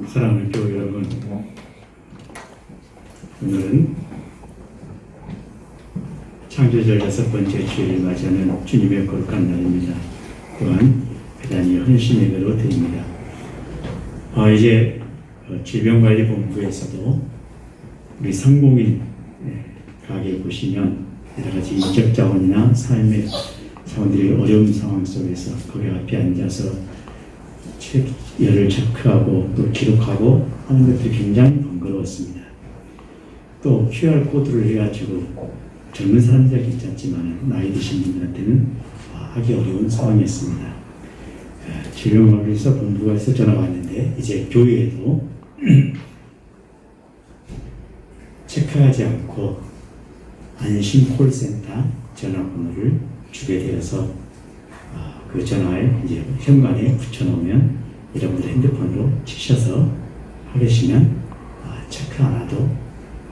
사랑하는 교회 여러분, 오늘은 창조절 6번째 주일을 맞이하는 주님의 거룩한 날입니다. 또한 대단히 헌신 예배로 드립니다. 이제 질병관리본부에서도 우리 상공인 가게 보시면 여러 가지 인적 자원이나 삶의 자원들이 어려운 상황 속에서 거기 앞에 앉아서 열을 체크하고 또 기록하고 하는 것들이 굉장히 번거로웠습니다. 또 QR코드를 해가지고 젊은 사람들은 괜찮지만 나이 드신 분들한테는 하기 어려운 상황이었습니다. 질병관리에서 본부에서 전화가 왔는데 이제 교회에도 체크하지 않고 안심 콜센터 전화번호를 주게 되어서 그 전화에 이제 현관에 붙여놓으면 여러분들 핸드폰으로 치셔서 하시면 체크 안 해도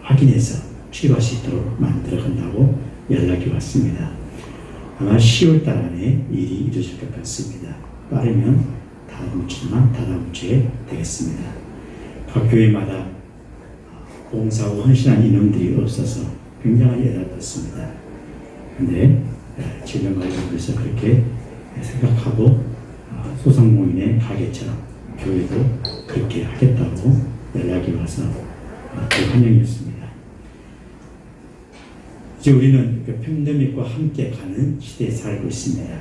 확인해서 치료할 수 있도록 만들어 간다고 연락이 왔습니다. 아마 10월 달 안에 일이 이루어질 것 같습니다. 빠르면 다음 주나 다다음 주에 되겠습니다. 각 교회마다 봉사하고 헌신한 인원들이 없어서 굉장히 애달팠습니다. 그런데 질병관리본부에서 그렇게 생각하고 소상공인의 가게처럼 교회도 그렇게 하겠다고 연락이 와서 그 환영이었습니다. 이제 우리는 그 팬데믹과 함께 가는 시대에 살고 있습니다.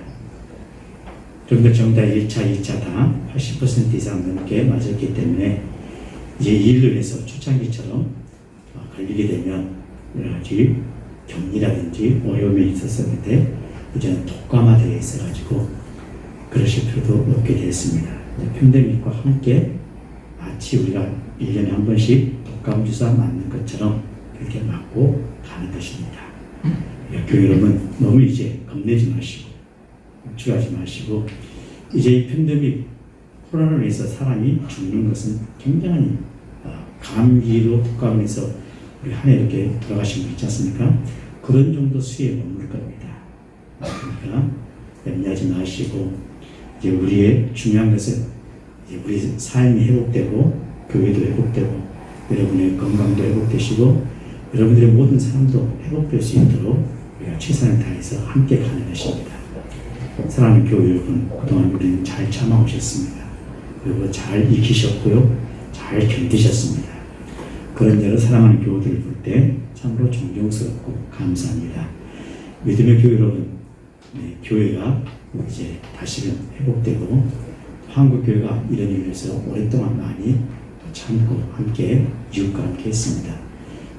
좀 더 정답 1차, 2차 다 80% 이상 넘게 맞았기 때문에 이제 일을 해서 초창기처럼 걸리게 되면 여러 가지 격리라든지 어려움이 있었었는데 이제는 독감화되어 있어가지고 그러실 필요도 없게 되었습니다. 팬데믹과 함께 마치 우리가 1년에 한 번씩 독감 주사 맞는 것처럼 그렇게 맞고 가는 것입니다. 교회 여러분, 너무 이제 겁내지 마시고 걱정하지 마시고 이제 이 팬데믹 코로나로 인해서 사람이 죽는 것은 굉장히 감기로 독감에서 우리 한 해 이렇게 돌아가신 분 있지 않습니까? 그런 정도 수에 머물 겁니다. 그러니까 염려하지 마시고 이제 우리의 중요한 것은 이제 우리 삶이 회복되고 교회도 회복되고 여러분의 건강도 회복되시고 여러분들의 모든 삶도 회복될 수 있도록 우리가 최선을 다해서 함께 가는 것입니다. 사랑하는 교회 여러분, 그동안 우리는 잘 참아오셨습니다. 그리고 잘 익히셨고요, 잘 견디셨습니다. 그런 여러 사랑하는 교우들을 볼 때 참으로 존경스럽고 감사합니다. 믿음의 교회 여러분, 교회가 이제 다시금 회복되고 한국 교회가 이런 일에서 오랫동안 많이 참고 함께 이웃과 함께 했습니다.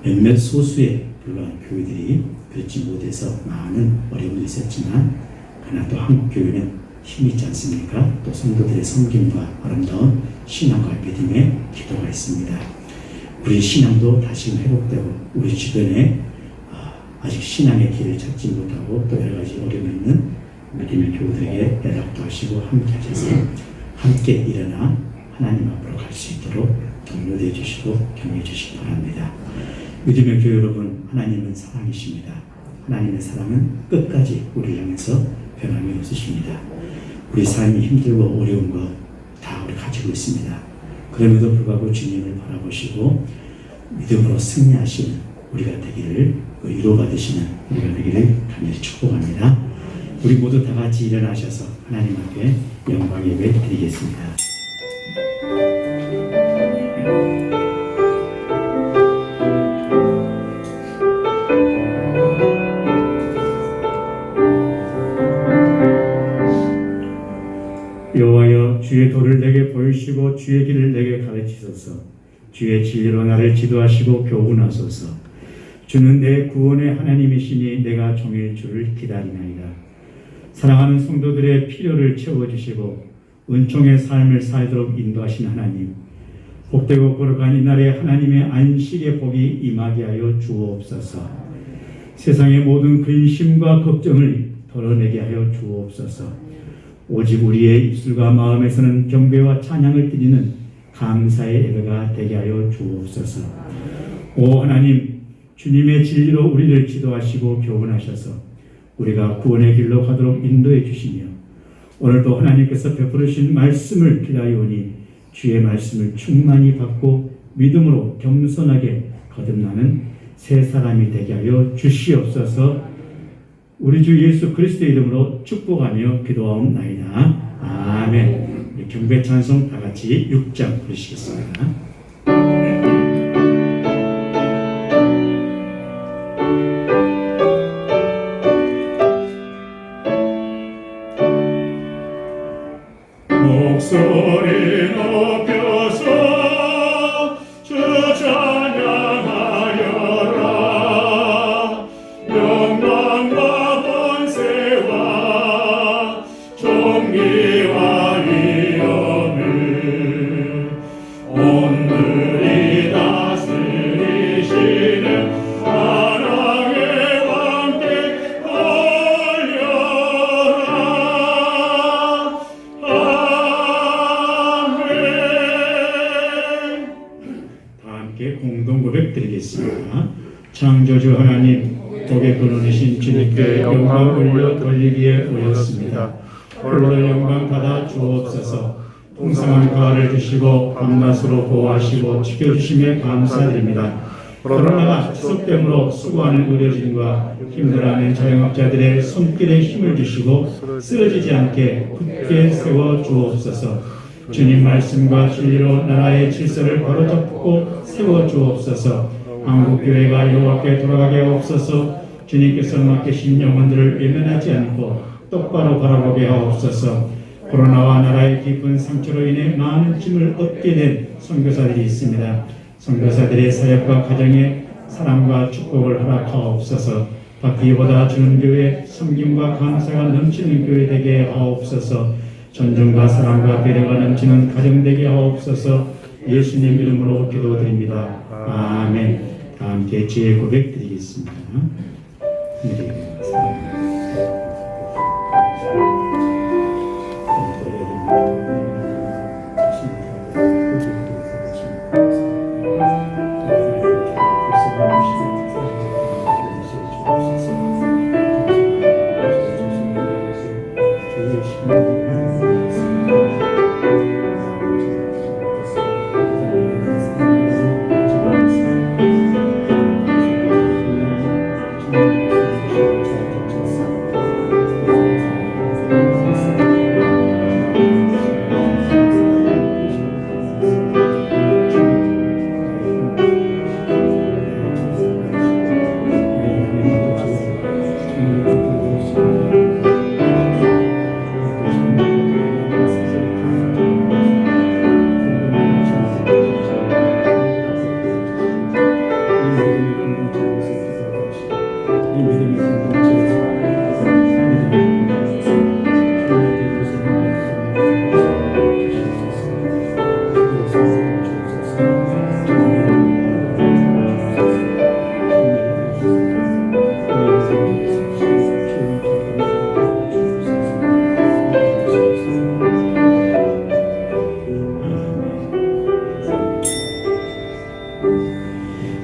몇몇 소수에 불과한 교회들이 그렇지 못해서 많은 어려움이 있었지만 그러나 또 한국 교회는 힘이 있지 않습니까? 또 성도들의 섬김과 아름다운 신앙과 믿음의 기도가 있습니다. 우리 신앙도 다시 회복되고 우리 주변에 아직 신앙의 길을 찾지 못하고 또 여러 가지 어려움이 있는 믿음의 교우들에게 연락도 하시고 함께 하셔서 함께 일어나 하나님 앞으로 갈 수 있도록 격려해 주시고 격려해 주시기 바랍니다. 믿음의 교회 여러분, 하나님은 사랑이십니다. 하나님의 사랑은 끝까지 우리를 향해서 변함이 없으십니다. 우리 삶이 힘들고 어려운 것 다 우리 가지고 있습니다. 그럼에도 불구하고 주님을 바라보시고 믿음으로 승리하시는 우리가 되기를, 위로가 되시는 우리가 되기를 간절히 축복합니다. 우리 모두 다 같이 일어나셔서 하나님 앞에 영광 예배 드리겠습니다. 여호와여, 주의 도를 내게 보이시고 주의 길을 내게 가르치소서. 주의 진리로 나를 지도하시고 교훈하소서. 주는 내 구원의 하나님이시니 내가 종일 주를 기다리나이다. 사랑하는 성도들의 필요를 채워주시고 은총의 삶을 살도록 인도하신 하나님, 복되고 거룩한 이날에 하나님의 안식의 복이 임하게 하여 주옵소서. 세상의 모든 근심과 걱정을 덜어내게 하여 주옵소서. 오직 우리의 입술과 마음에서는 경배와 찬양을 드리는 감사의 예배가 되게 하여 주옵소서. 오 하나님, 주님의 진리로 우리를 지도하시고 교훈하셔서 우리가 구원의 길로 가도록 인도해 주시며 오늘도 하나님께서 베풀으신 말씀을 기다리오니 주의 말씀을 충만히 받고 믿음으로 겸손하게 거듭나는 새 사람이 되게 하여 주시옵소서. 우리 주 예수 그리스도의 이름으로 축복하며 기도하옵나이다. 아멘. 우리 경배 찬송 다 같이 6장 부르시겠습니다. 목소리 높여서 주 찬양하여라. 영광과 권세와 존귀와 위엄을 온누리 다스리시는 사랑의 왕께 공동 고백 드리겠습니다. 창조주 하나님, 복의 근원이신 주님께 영광 올려 돌리기에 오였습니다. 홀로 영광 받아 주옵소서. 풍성한 가을을 주시고 밤낮으로 보호하시고 지켜주심에 감사드립니다. 코로나가 지속됨으로 수고하는 의료진과 힘들어하는 자영업자들의 손길에 힘을 주시고 쓰러지지 않게 굳게 세워 주옵소서. 주님 말씀과 진리로 나라의 질서를 바로잡고 세워 주옵소서. 한국교회가 여호와께 돌아가게 하옵소서. 주님께서 맡기신 영혼들을 외면하지 않고 똑바로 바라보게 하옵소서. 코로나와 나라의 깊은 상처로 인해 많은 짐을 얻게 된 선교사들이 있습니다. 선교사들의 사역과 가정에 사랑과 축복을 허락하옵소서. 받기보다 주는 교회, 섬김과 감사가 넘치는 교회 되게 하옵소서. 존중과 사랑과 배려가 넘치는 가정 되게 하옵소서. 예수님 이름으로 기도드립니다. 아멘. 다 함께 지혜 고백 드리겠습니다.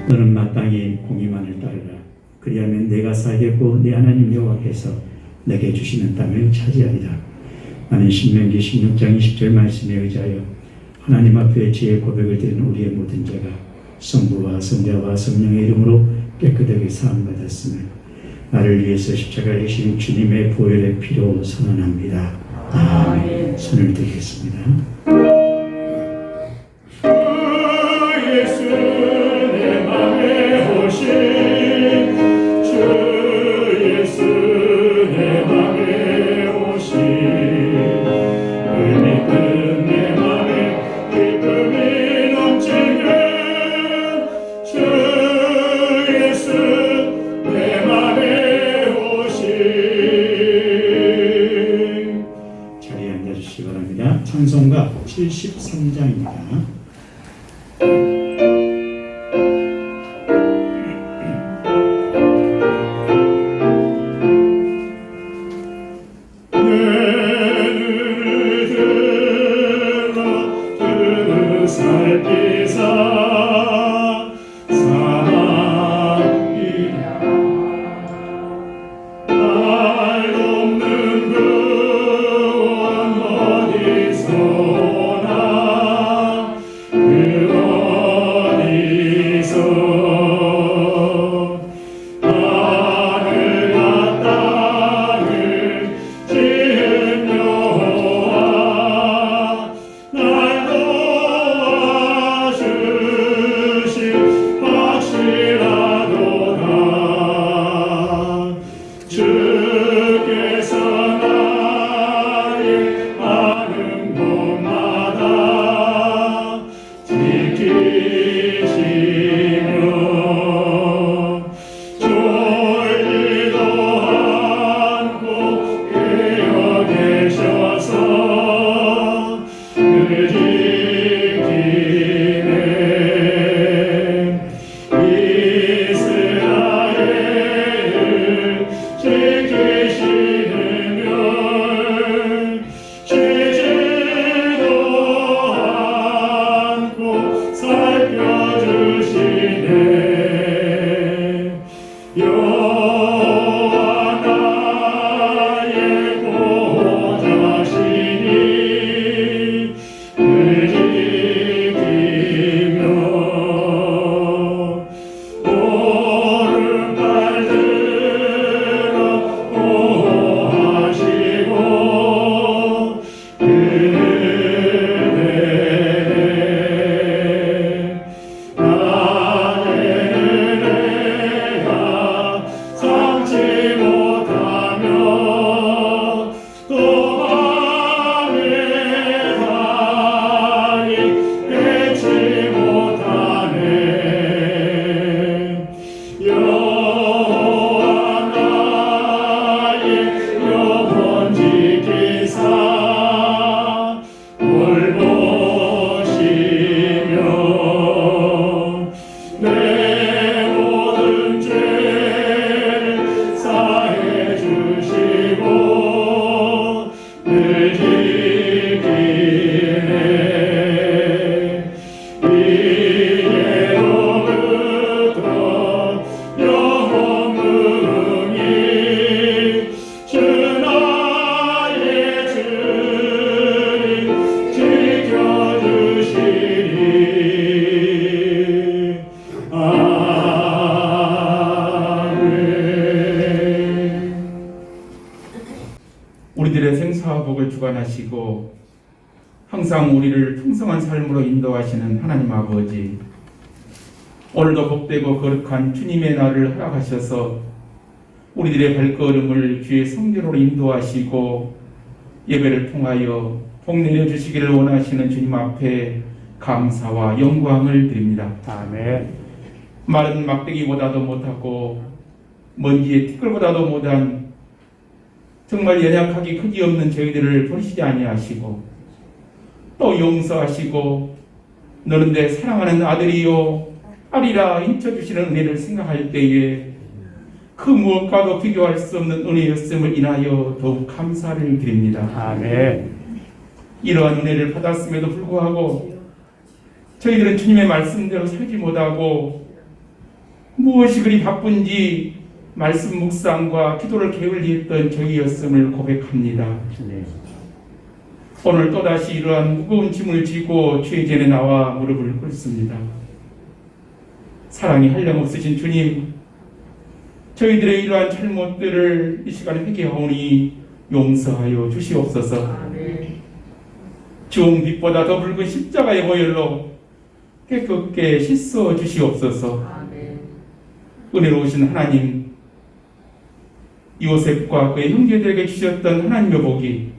너는 마땅히 공의만을 따르라. 그리하면 내가 살겠고 네 하나님 여호와께서 내게 주시는 땅을 차지하리라. 나는 신명기 16장 20절 말씀에 의지하여 하나님 앞에 지혜 고백을 드리는 우리의 모든 자가 성부와 성자와 성령의 이름으로 깨끗하게 사함받았으며 나를 위해서 십자가를 지신 주님의 보혈의 피로 선언합니다. 아멘. 손을 들겠습니다. 찬송가 73장입니다. 어디서나 하시고 항상 우리를 풍성한 삶으로 인도하시는 하나님 아버지, 오늘도 복되고 거룩한 주님의 날을 허락하셔서 우리들의 발걸음을 주의 성전으로 인도하시고 예배를 통하여 복 내려주시기를 원하시는 주님 앞에 감사와 영광을 드립니다. 아멘. 마른 막대기보다도 못하고 먼지의 티끌보다도 못한 정말 연약하기 크기없는 저희들을 버리시지 아니하시고 또 용서하시고 너는 내 사랑하는 아들이요 아리라 인쳐주시는 은혜를 생각할 때에 그 무엇과도 비교할 수 없는 은혜였음을 인하여 더욱 감사를 드립니다. 아멘. 이러한 은혜를 받았음에도 불구하고 저희들은 주님의 말씀대로 살지 못하고 무엇이 그리 바쁜지 말씀 묵상과 기도를 게을리했던 저희였음을 고백합니다. 주님. 오늘 또다시 이러한 무거운 짐을 지고 주의 전에 나와 무릎을 꿇습니다. 사랑이 한량없으신 주님, 저희들의 이러한 잘못들을 이 시간에 회개하오니 용서하여 주시옵소서. 주홍 빛보다 더 붉은 십자가의 보혈로 깨끗게 씻어 주시옵소서. 은혜로우신 하나님, 요셉과 그의 형제들에게 주셨던 하나님의 복이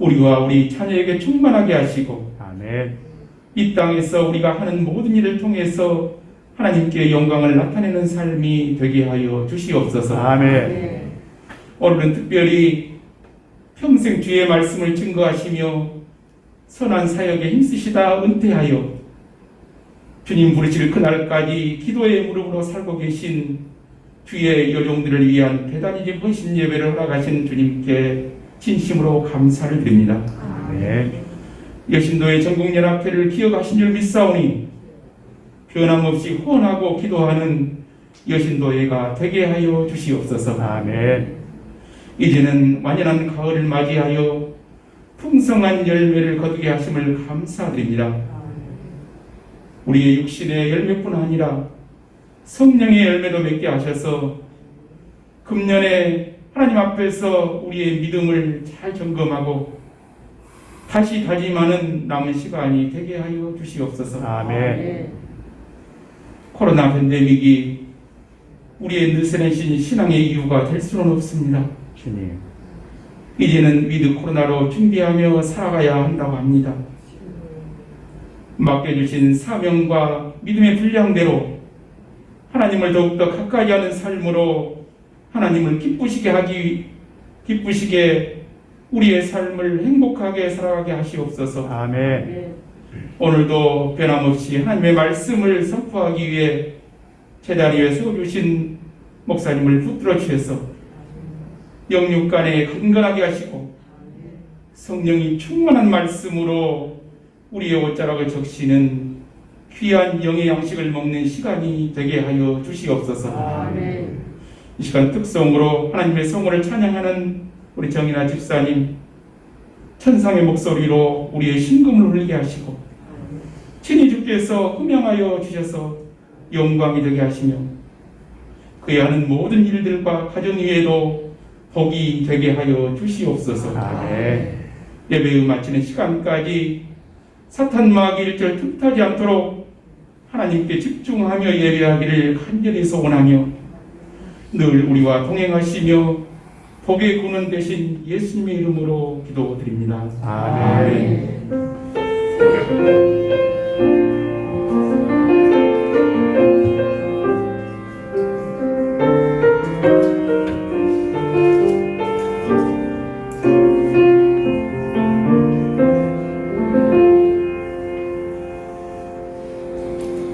우리와 우리 자녀에게 충만하게 하시고 아멘. 이 땅에서 우리가 하는 모든 일을 통해서 하나님께 영광을 나타내는 삶이 되게 하여 주시옵소서. 아멘. 오늘은 특별히 평생 주의 말씀을 증거하시며 선한 사역에 힘쓰시다 은퇴하여 주님 부르실 그날까지 기도의 무릎으로 살고 계신 주의 여종들을 위한 대단히 헌신 예배를 허락하신 주님께 진심으로 감사를 드립니다. 아멘. 여신도의 전국연합회를 기억하신 줄 믿사오니 변함없이 후원하고 기도하는 여신도회가 되게 하여 주시옵소서. 아멘. 이제는 완연한 가을을 맞이하여 풍성한 열매를 거두게 하심을 감사드립니다. 우리의 육신의 열매뿐 아니라 성령의 열매도 맺게 하셔서 금년에 하나님 앞에서 우리의 믿음을 잘 점검하고 다시 다짐하는 남은 시간이 되게 하여 주시옵소서. 아멘. 코로나 팬데믹이 우리의 느슨해진 신앙의 이유가 될 수는 없습니다. 주님. 이제는 위드 코로나로 준비하며 살아가야 한다고 합니다. 맡겨주신 사명과 믿음의 분량대로 하나님을 더욱더 가까이 하는 삶으로 하나님을 기쁘시게 우리의 삶을 행복하게 살아가게 하시옵소서. 아멘. 오늘도 변함없이 하나님의 말씀을 선포하기 위해 제단 위에 세워주신 목사님을 붙들어 주셔서 영육간에 건강하게 하시고 성령이 충만한 말씀으로 우리의 옷자락을 적시는 귀한 영의 양식을 먹는 시간이 되게 하여 주시옵소서. 아멘. 이 시간 특성으로 하나님의 성호를 찬양하는 우리 정인아 집사님, 천상의 목소리로 우리의 심금을 울리게 하시고 친히 주께서 흠양하여 주셔서 영광이 되게 하시며 그의 하는 모든 일들과 가정 위에도 복이 되게 하여 주시옵소서. 아멘. 예배를 마치는 시간까지 사탄 마귀 일절 틈타지 않도록 하나님께 집중하며 예배하기를 간절히 소원하며 늘 우리와 동행하시며 복의 근원 되신 예수님의 이름으로 기도드립니다. 아멘.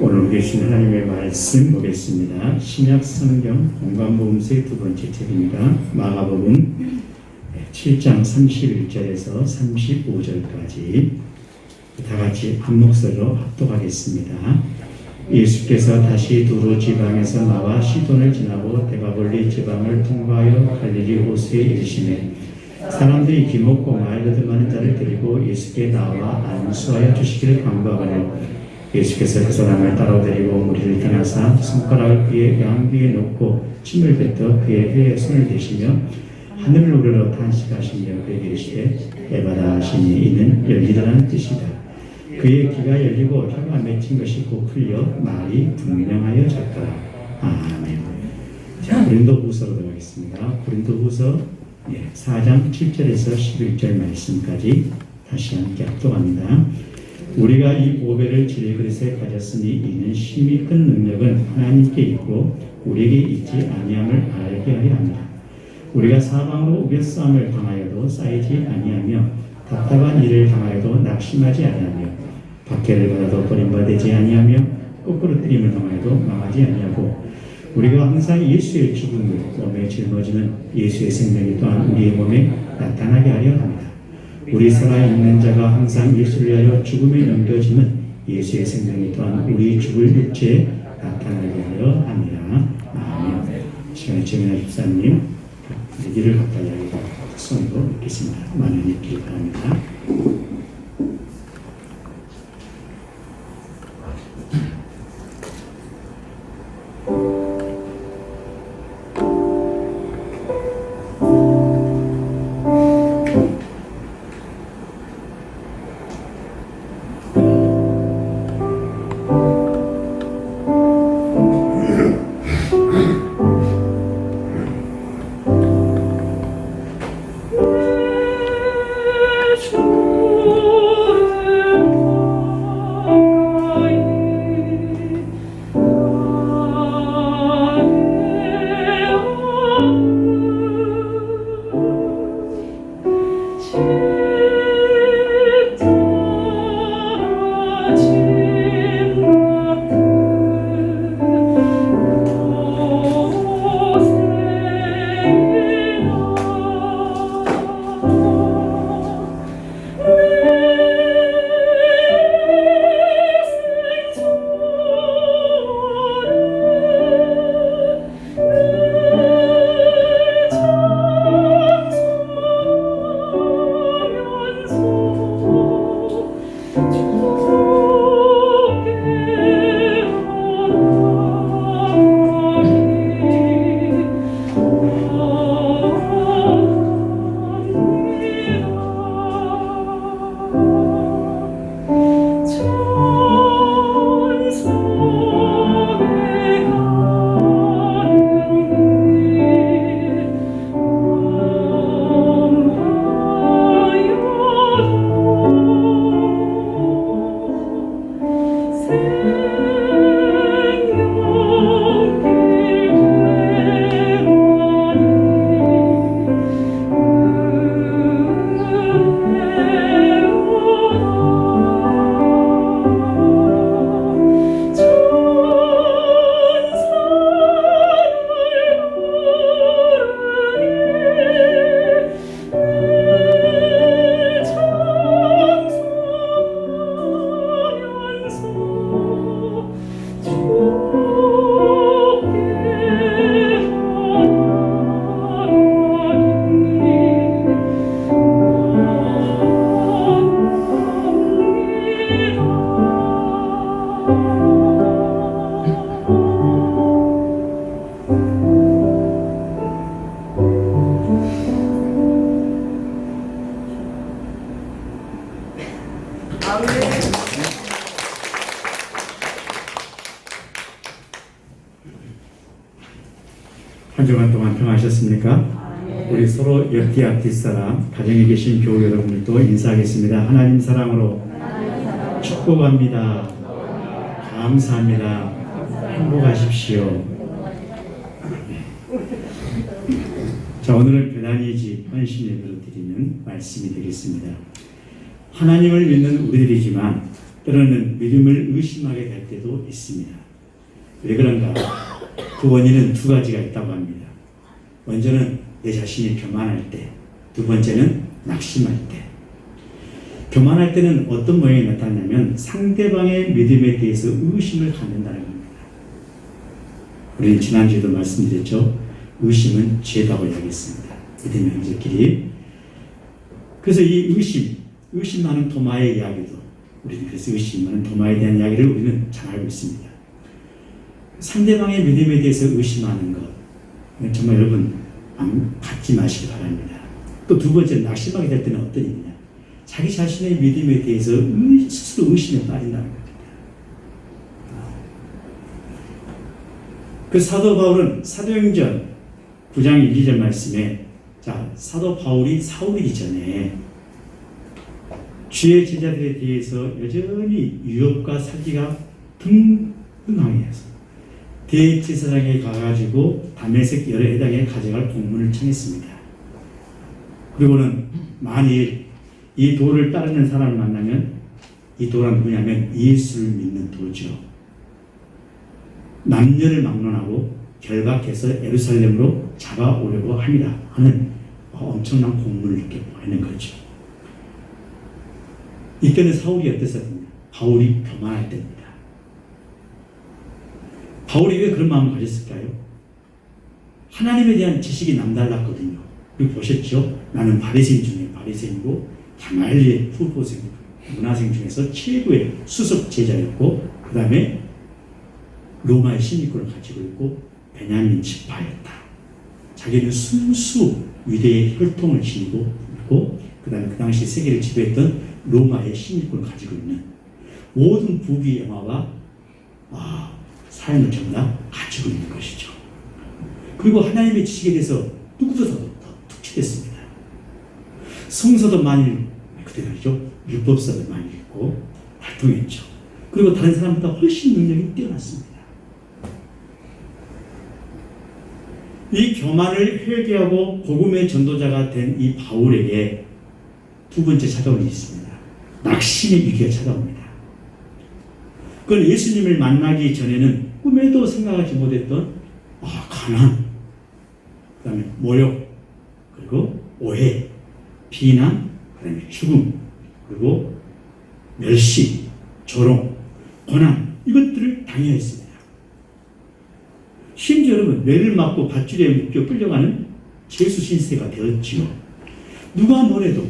오늘 계신 하나님의 말씀 보겠습니다. 신약 성경 공관복음서의 두 번째 책입니다. 마가복음 7장 31절에서 35절까지 다 같이 한 목소리로 합독하겠습니다. 예수께서 다시 두로 지방에서 나와 시돈을 지나고 데가볼리 지방을 통과하여 갈릴리 호수에 이르시매 사람들이 기먹고 말르드 많은 자를 데리고 예수께 나와 안수하여 주시기를 간구하거늘 예수께서 그 사람을 따라오더리고 무리를 떠나사 손가락을 그의 양귀에 놓고 침을 뱉어 그의 혀에 손을 대시며 하늘을 우러러 탄식하시며 그에게 이르시되 에바다 하시니 이는 열리다라는 뜻이다. 그의 귀가 열리고 혀가 맺힌 것이 곧 풀려 말이 분명하여 졌더라. 아멘. 자, 고린도후서로 들어가겠습니다. 고린도후서 4장 7절에서 11절 말씀까지 다시 함께 합독합니다. 우리가 이 보배를 진리 그릇에 가졌으니 이는 심히 큰 능력은 하나님께 있고 우리에게 있지 아니함을 알게 하려 합니다. 우리가 사방으로 우겨싸움을 당하여도 쌓이지 아니하며 답답한 일을 당하여도 낙심하지 아니하며 박해를 받아도 버림받지 아니하며 거꾸로 뜨림을 당하여도 망하지 아니하고 우리가 항상 예수의 죽음을 몸에 짊어지는 예수의 생명이 또한 우리의 몸에 나타나게 하려 합니다. 우리 살아있는 자가 항상 예수를 위하여 죽음에 넘겨지는 예수의 생명이 또한 우리 죽을 육체에 나타나게 하려 합니다. 아멘. 시간에 정인아 집사님 얘기를 가까이 하기가 손으로 읽겠습니다. 많은 읽기 바랍니다. 한 주간 동안 평하셨습니까? 우리 서로 옆뒤 앞뒤 사람, 가정에 계신 교우 여러분들도 인사하겠습니다. 하나님 사랑으로 축복합니다. 감사합니다. 행복하십시오. 자, 오늘은 베다니 집 헌신 예배로 드리는 말씀이 되겠습니다. 하나님을 믿는 우리들이지만 때로는 믿음을 의심하게 될 때도 있습니다. 왜 그런가? 그 원인은 두 가지가 있다고 합니다. 먼저는 내 자신이 교만할 때, 두 번째는 낙심할 때. 교만할 때는 어떤 모양이 나타나냐면 상대방의 믿음에 대해서 의심을 갖는다는 겁니다. 우리는 지난주에도 말씀드렸죠. 의심은 죄다고 이야기했습니다. 믿음의 형제끼리. 그래서 이 의심하는 도마의 이야기도 우리는 그래서 의심하는 도마에 대한 이야기를 우리는 잘 알고 있습니다. 상대방의 믿음에 대해서 의심하는 것, 정말 여러분 갖지 마시기 바랍니다. 또 두 번째, 낙심하게 될 때는 어떤 일이냐? 자기 자신의 믿음에 대해서 스스로 의심에 빠진다는 겁니다. 그 사도 바울은 사도행전 9장 1, 2절 말씀에, 자, 사도 바울이 사울이기 전에 주의 제자들에 대해서 여전히 유혹과 사기가 등등하여서 대제사장에 가가지고 다메섹 여러 해당에 가져갈 공문을 청했습니다. 그리고는 만일 이 도를 따르는 사람을 만나면, 이 도란 누구냐면 예수를 믿는 도죠. 남녀를 막론하고 결박해서 예루살렘으로 잡아오려고 합니다 하는 엄청난 공문을 이렇게 보내는 거죠. 이때는 사울이 어땠었느냐? 바울이 교만할 때입니다. 바울이 왜 그런 마음을 가졌을까요? 하나님에 대한 지식이 남달랐거든요. 그리고 보셨죠? 나는 바리새인 중에 바리새인이고 가말리엘 후보생, 문화생 중에서 최고의 수석 제자였고, 그 다음에 로마의 시민권을 가지고 있고 베냐민 지파였다. 자기는 순수 유대의 혈통을 지니고 있고, 그 다음에 그 당시 세계를 지배했던 로마의 시민권을 가지고 있는 모든 부귀 영화와 삶을 전부 다 가지고 있는 것이죠. 그리고 하나님의 지식에 대해서 누구보다도 더 특출했습니다. 성서도 많이 그대로죠. 율법서도 많이 읽고 활동했죠. 그리고 다른 사람보다 훨씬 능력이 뛰어났습니다. 이 교만을 회개하고 복음의 전도자가 된 이 바울에게 두 번째 찾아온 일이 있습니다. 낙심의 위기가 찾아옵니다. 그건 예수님을 만나기 전에는 꿈에도 생각하지 못했던 가난, 그 다음에 모욕, 그리고 오해, 비난, 그 다음에 죽음, 그리고 멸시, 조롱, 고난, 이것들을 당해야 했습니다. 심지어 여러분, 뇌를 맞고 밧줄에 묶여 끌려가는 죄수 신세가 되었지요. 누가 뭐래도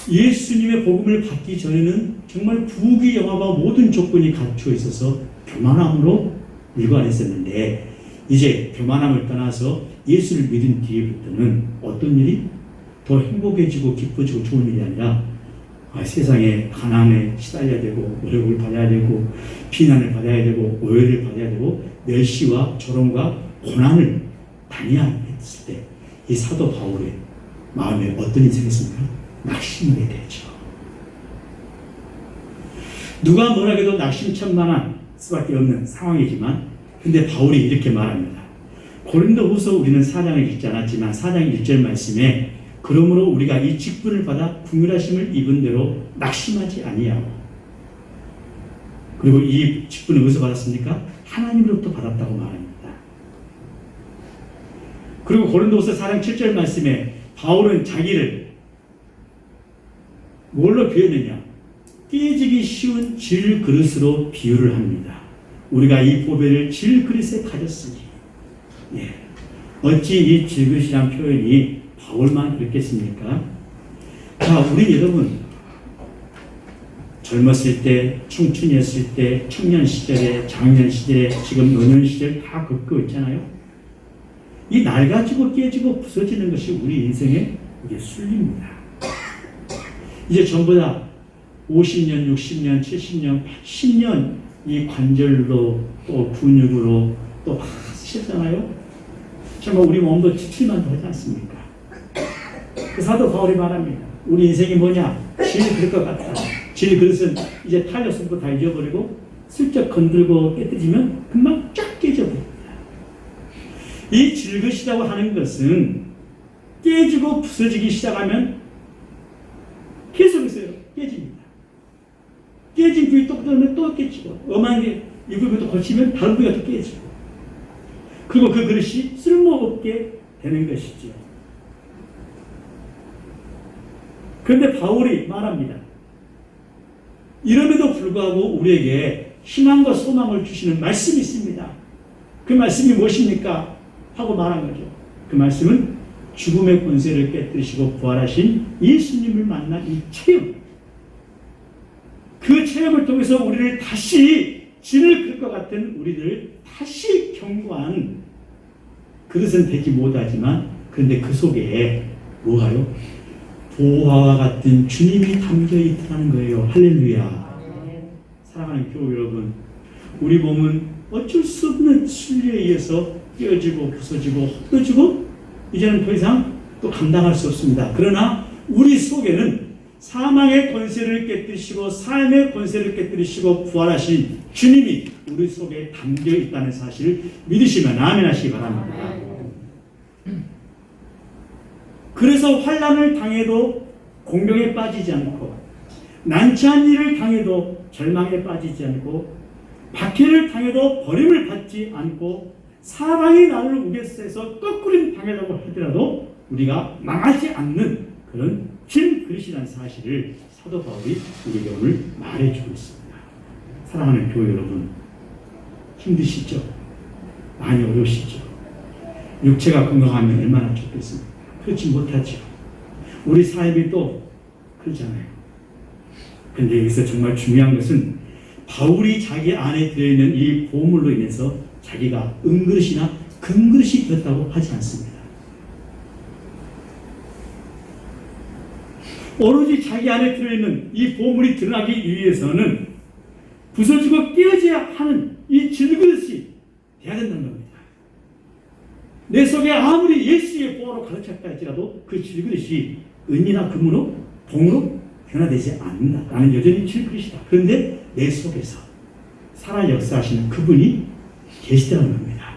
예수님의 복음을 받기 전에는 정말 부귀영화가 모든 조건이 갖추어 있어서 교만함으로 일관했었는데, 이제 교만함을 떠나서 예수를 믿은 뒤부터는 어떤 일이 더 행복해지고 기뻐지고 좋은 일이 아니라 세상에 가난에 시달려야 되고 모욕을 받아야 되고 비난을 받아야 되고 오해를 받아야 되고 멸시와 조롱과 고난을 당해야 했을 때 이 사도 바울의 마음에 어떤 일이 생겼습니까? 낙심하게 되죠. 누가 뭐라 해도 낙심천만한 수밖에 없는 상황이지만, 근데 바울이 이렇게 말합니다. 고린도후서 우리는 4장을 읽지 않았지만 4장 1절 말씀에, 그러므로 우리가 이 직분을 받아 긍휼하심을 입은 대로 낙심하지 아니하고, 그리고 이 직분을 어디서 받았습니까? 하나님으로부터 받았다고 말합니다. 그리고 고린도후서 4장 7절 말씀에 바울은 자기를 뭘로 비유했느냐? 깨지기 쉬운 질그릇으로 비유를 합니다. 우리가 이 보배를 질그릇에 가졌으니, 어찌 이 질그릇이란 표현이 바울만 그랬겠습니까? 자, 우리 여러분 젊었을 때, 청춘이었을 때, 청년 시절에, 장년 시절에, 지금 노년 시절 다 겪고 있잖아요. 이 낡아지고 깨지고 부서지는 것이 우리 인생의 이게 순리입니다. 이제 전부 다 50년, 60년, 70년, 80년 이 관절로 또 근육으로 또 다 쓰셨잖아요. 정말 우리 몸도 지칠만도 하지 않습니까? 그 사도 바울이 말합니다. 우리 인생이 뭐냐? 질 그럴 것 같다. 질 그릇은 이제 탄력성도 다 잊어버리고 슬쩍 건들고 깨뜨리면 금방 쫙 깨져버립니다. 이 질그릇이라고 하는 것은 깨지고 부서지기 시작하면 계속해서 깨집니다. 깨진 부위 또 그러면 또 깨지고, 엄한 게 이 부위도 고치면 다른 부위가 또 깨지고, 그리고 그 그릇이 쓸모없게 되는 것이죠. 그런데 바울이 말합니다. 이럼에도 불구하고 우리에게 희망과 소망을 주시는 말씀이 있습니다. 그 말씀이 무엇입니까? 하고 말한 거죠. 그 말씀은 죽음의 권세를 깨뜨리시고 부활하신 예수님을 만난 이 체험, 그 체험을 통해서 우리를 다시 진을 그릴 것 같은 우리들을 다시 경고한 그것은 되지 못하지만 그런데 그 속에 뭐가요? 보화와 같은 주님이 담겨 있다는 거예요. 할렐루야. 사랑하는 교우 여러분, 우리 몸은 어쩔 수 없는 순리에 의해서 깨어지고 부서지고 헛어지고 이제는 더 이상 또 감당할 수 없습니다. 그러나 우리 속에는 사망의 권세를 깨뜨리시고 삶의 권세를 깨뜨리시고 부활하신 주님이 우리 속에 담겨 있다는 사실을 믿으시면 아멘 하시기 바랍니다. 그래서 환난을 당해도 공경에 빠지지 않고 난처한 일을 당해도 절망에 빠지지 않고 박해를 당해도 버림을 받지 않고 사방이 나를 우겨서서 거꾸로 당하려고 하더라도 우리가 망하지 않는 그런 진 그리스도라는 사실을 사도 바울이 우리에게 오늘 말해주고 있습니다. 사랑하는 교회 여러분, 힘드시죠? 많이 어려우시죠? 육체가 건강하면 얼마나 좋겠습니까? 그렇지 못하죠. 우리 삶이 또 그렇잖아요. 근데 여기서 정말 중요한 것은 바울이 자기 안에 들어있는 이 보물로 인해서 자기가 은그릇이나 금그릇이 되었다고 하지 않습니다. 오로지 자기 안에 들어있는 이 보물이 드러나기 위해서는 부서지고 깨어져야 하는 이 질그릇이 돼야 된다는 겁니다. 내 속에 아무리 예수의 보화로 가르쳤다 할지라도 그 질그릇이 은이나 금으로 동으로 변화되지 않는다. 나는 여전히 질그릇이다. 그런데 내 속에서 살아 역사하시는 그분이 계시다는 겁니다.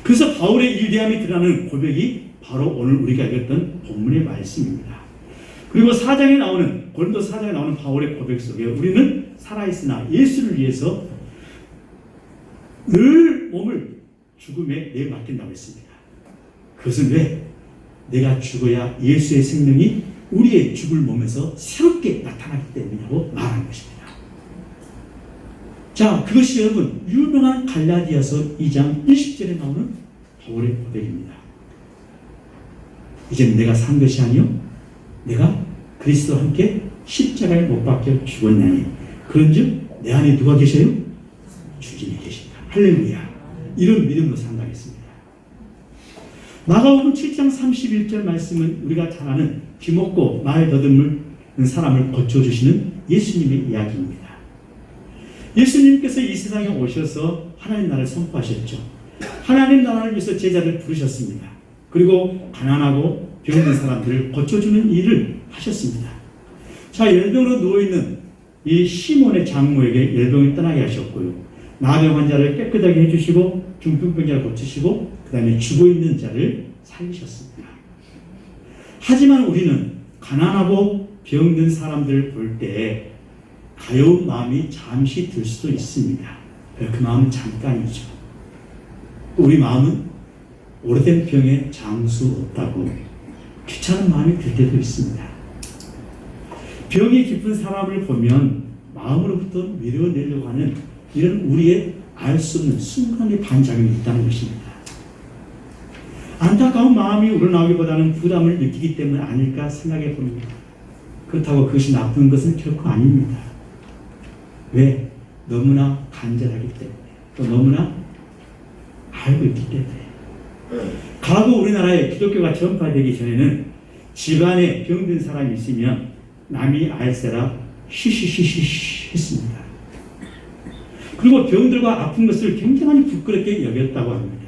그래서 바울의 위대함이 드러나는 고백이 바로 오늘 우리가 읽었던 본문의 말씀입니다. 그리고 4장에 나오는 고린도 4장에 나오는 바울의 고백 속에 우리는 살아있으나 예수를 위해서 늘 몸을 죽음에 내맡긴다고 했습니다. 그것은 왜? 내가 죽어야 예수의 생명이 우리의 죽을 몸에서 새롭게 나타나기 때문이라고 말하는 것입니다. 자, 그것이 여러분 유명한 갈라디아서 2장 20절에 나오는 바울의 고백입니다. 이제는 내가 산 것이 아니요 내가 그리스도와 함께 십자가에 못 박혀 죽었나니 그런즉 내 안에 누가 계셔요? 주님이 계신다. 할렐루야. 이런 믿음으로 산다겠습니다. 마가복음 7장 31절 말씀은 우리가 잘 아는 귀먹고 말 더듬는 사람을 고쳐주시는 예수님의 이야기입니다. 예수님께서 이 세상에 오셔서 하나님 나라를 선포하셨죠. 하나님 나라를 위해서 제자를 부르셨습니다. 그리고 가난하고 병든 사람들을 고쳐주는 일을 하셨습니다. 자, 열병으로 누워있는 이 시몬의 장모에게 열병을 떠나게 하셨고요. 나병 환자를 깨끗하게 해주시고 중풍병자를 고치시고 그 다음에 죽어있는 자를 살리셨습니다. 하지만 우리는 가난하고 병든 사람들을 볼 때 가여운 마음이 잠시 들 수도 있습니다. 그 마음은 잠깐이죠. 우리 마음은 오래된 병에 장수 없다고 귀찮은 마음이 들 때도 있습니다. 병이 깊은 사람을 보면 마음으로부터 밀어내려고 하는 이런 우리의 알 수 없는 순간의 반작용이 있다는 것입니다. 안타까운 마음이 우러나오기보다는 부담을 느끼기 때문 아닐까 생각해 봅니다. 그렇다고 그것이 나쁜 것은 결코 아닙니다. 왜? 너무나 간절하기 때문에 또 너무나 알고 있기 때문에. 과거 우리나라에 기독교가 전파되기 전에는 집안에 병든 사람이 있으면 남이 알세라 쉬쉬쉬쉬 했습니다. 그리고 병들과 아픈 것을 굉장히 부끄럽게 여겼다고 합니다.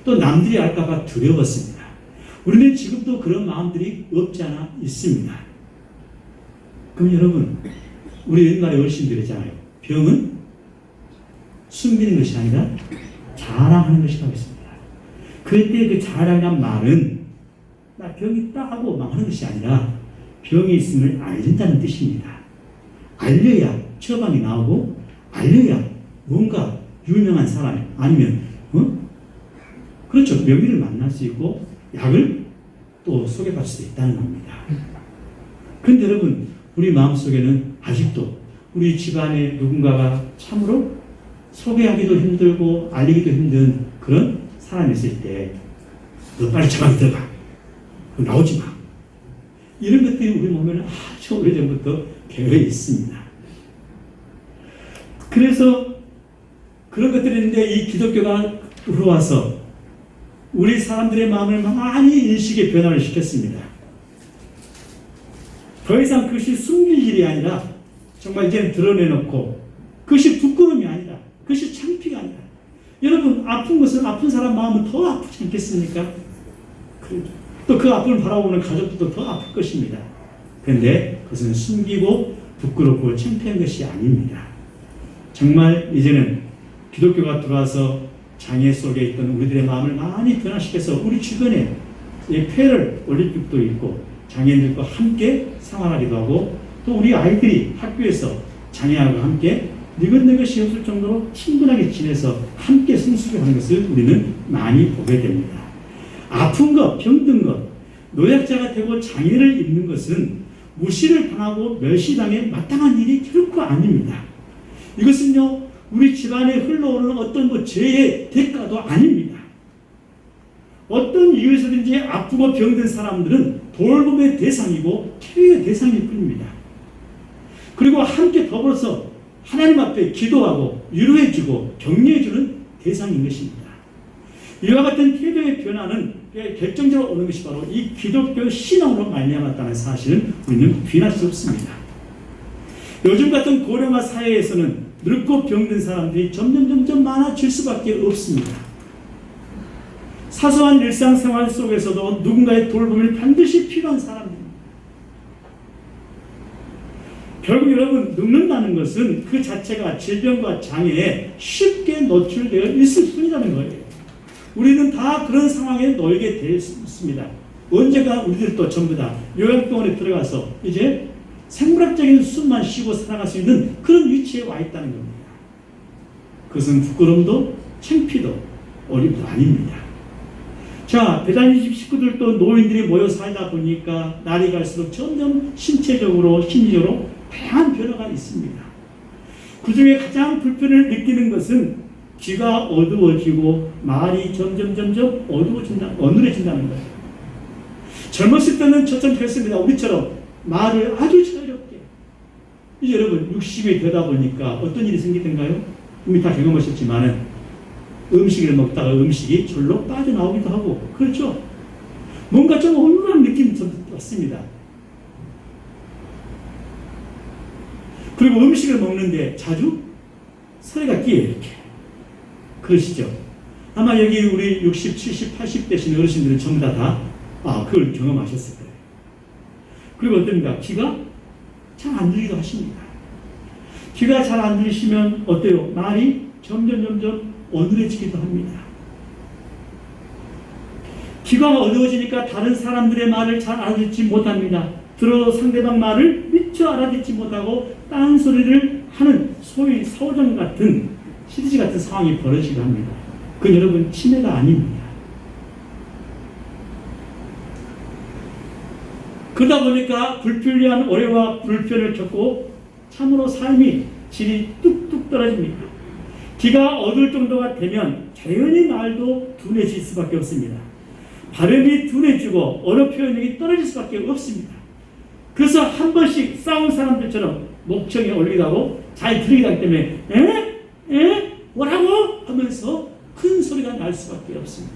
또 남들이 알까봐 두려웠습니다. 우리는 지금도 그런 마음들이 없지 않아 있습니다. 그럼 여러분, 우리 옛날에 어르신들이 있잖아요. 병은 숨기는 것이 아니라 자랑하는 것이라고 했습니다. 그때 그 자랑한 말은 나 병이 있다 하고 막 하는 것이 아니라 병이 있음을 알린다는 뜻입니다. 알려야 처방이 나오고 알려야 뭔가 유명한 사람 아니면 그렇죠. 명의를 만날 수 있고 약을 또 소개받을 수 있다는 겁니다. 그런데 여러분, 우리 마음속에는 아직도 우리 집안에 누군가가 참으로 소개하기도 힘들고 알리기도 힘든 그런 사람이 있을 때 너 빨리 처방에 들어가. 나오지 마. 이런 것들이 우리 몸에는 아주 오래전부터 배어 있습니다. 그래서 그런 것들이 있는데 이 기독교가 들어와서 우리 사람들의 마음을 많이 인식의 변화를 시켰습니다. 더 이상 그것이 숨길 일이 아니라 정말 이제는 드러내놓고 그것이 부끄러움이 아니라 그것이 창피가 아니라 여러분 아픈 것은 아픈 사람 마음은 더 아프지 않겠습니까? 또 그 아픔을 바라보는 가족들도 더 아플 것입니다. 그런데 그것은 숨기고 부끄럽고 창피한 것이 아닙니다. 정말 이제는 기독교가 들어와서 장애 속에 있던 우리들의 마음을 많이 변화시켜서 우리 주변에 페럴 올림픽도 있고 장애인들과 함께 생활하기도 하고 또 우리 아이들이 학교에서 장애아와 함께 느긋느긋이 없을 정도로 친근하게 지내서 함께 성숙을 하는 것을 우리는 많이 보게 됩니다. 아픈 것, 병든 것, 노약자가 되고 장애를 입는 것은 무시를 당하고 멸시당해 마땅한 일이 결코 아닙니다. 이것은요, 우리 집안에 흘러오는 어떤 죄의 대가도 아닙니다. 어떤 이유에서든지 아프고 병든 사람들은 돌봄의 대상이고 치료의 대상일 뿐입니다. 그리고 함께 더불어서 하나님 앞에 기도하고 위로해주고 격려해주는 대상인 것입니다. 이와 같은 태도의 변화는 결정적으로 오는 것이 바로 이 기독교 신앙으로 말미암았다는 사실은 우리는 부인할 수 없습니다. 요즘 같은 고령화 사회에서는 늙고 병든 사람들이 점점 많아질 수밖에 없습니다. 사소한 일상생활 속에서도 누군가의 돌봄이 반드시 필요한 사람들입니다. 결국 여러분, 늙는다는 것은 그 자체가 질병과 장애에 쉽게 노출되어 있을 뿐이라는 거예요. 우리는 다 그런 상황에 놓이게 되어 있습니다. 언제가 우리들도 전부 다 요양병원에 들어가서 이제 생물학적인 숨만 쉬고 살아갈 수 있는 그런 위치에 와 있다는 겁니다. 그것은 부끄럼도 창피도 어림도 아닙니다. 자, 배단위 식구들도 노인들이 모여 살다 보니까 날이 갈수록 점점 신체적으로 심리적으로 다양한 변화가 있습니다. 그 중에 가장 불편을 느끼는 것은 귀가 어두워지고 말이 점점 어눌해진다는 거예요. 젊었을 때는 저처럼 그랬습니다. 우리처럼 말을 아주 자유롭게. 이제 여러분 60이 되다 보니까 어떤 일이 생기던가요? 이미 다 경험하셨지만은 음식을 먹다가 음식이 절로 빠져나오기도 하고, 그렇죠? 뭔가 좀 어눌한 느낌이 왔습니다. 그리고 음식을 먹는데 자주 소리가 끼어요, 이렇게. 그러시죠? 아마 여기 우리 60, 70, 80 되신 어르신들은 전부 다 그걸 경험하셨을 거예요. 그리고 어떻습니까? 귀가 잘 안 들리기도 하십니다. 귀가 잘 안 들리시면 어때요? 말이 점점 어눌해지기도 합니다. 귀가 어두워지니까 다른 사람들의 말을 잘 알아듣지 못합니다. 들어 상대방 말을 미처 알아듣지 못하고 딴소리를 하는 소위 사오정 같은 시리즈 같은 상황이 벌어지기도 합니다. 그건 여러분 치매가 아닙니다. 그러다 보니까 불필요한 오해와 불편을 겪고 참으로 삶이 질이 뚝뚝 떨어집니다. 귀가 어두울 정도가 되면 자연히 말도 둔해질 수밖에 없습니다. 발음이 둔해지고 언어 표현력이 떨어질 수밖에 없습니다. 그래서 한 번씩 싸운 사람들처럼 목청이 올리기도 하고 잘 들리기 하기 때문에 뭐라고? 하면서 큰 소리가 날 수밖에 없습니다.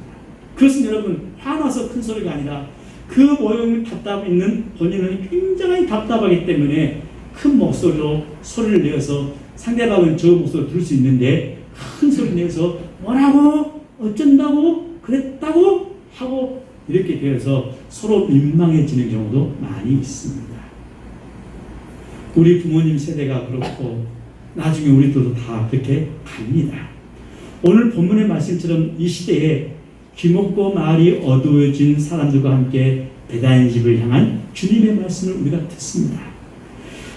그것은 여러분 화나서 큰 소리가 아니라 그 모형을 답답 있는 본인은 굉장히 답답하기 때문에 큰 목소리로 소리를 내어서 상대방은 저 목소리를 들을 수 있는데 큰 소리 내서 뭐라고? 어쩐다고? 그랬다고? 하고 이렇게 되어서 서로 민망해지는 경우도 많이 있습니다. 우리 부모님 세대가 그렇고 나중에 우리도 다 그렇게 갑니다. 오늘 본문의 말씀처럼 이 시대에 귀먹고 말이 어두워진 사람들과 함께 베다인 집을 향한 주님의 말씀을 우리가 듣습니다.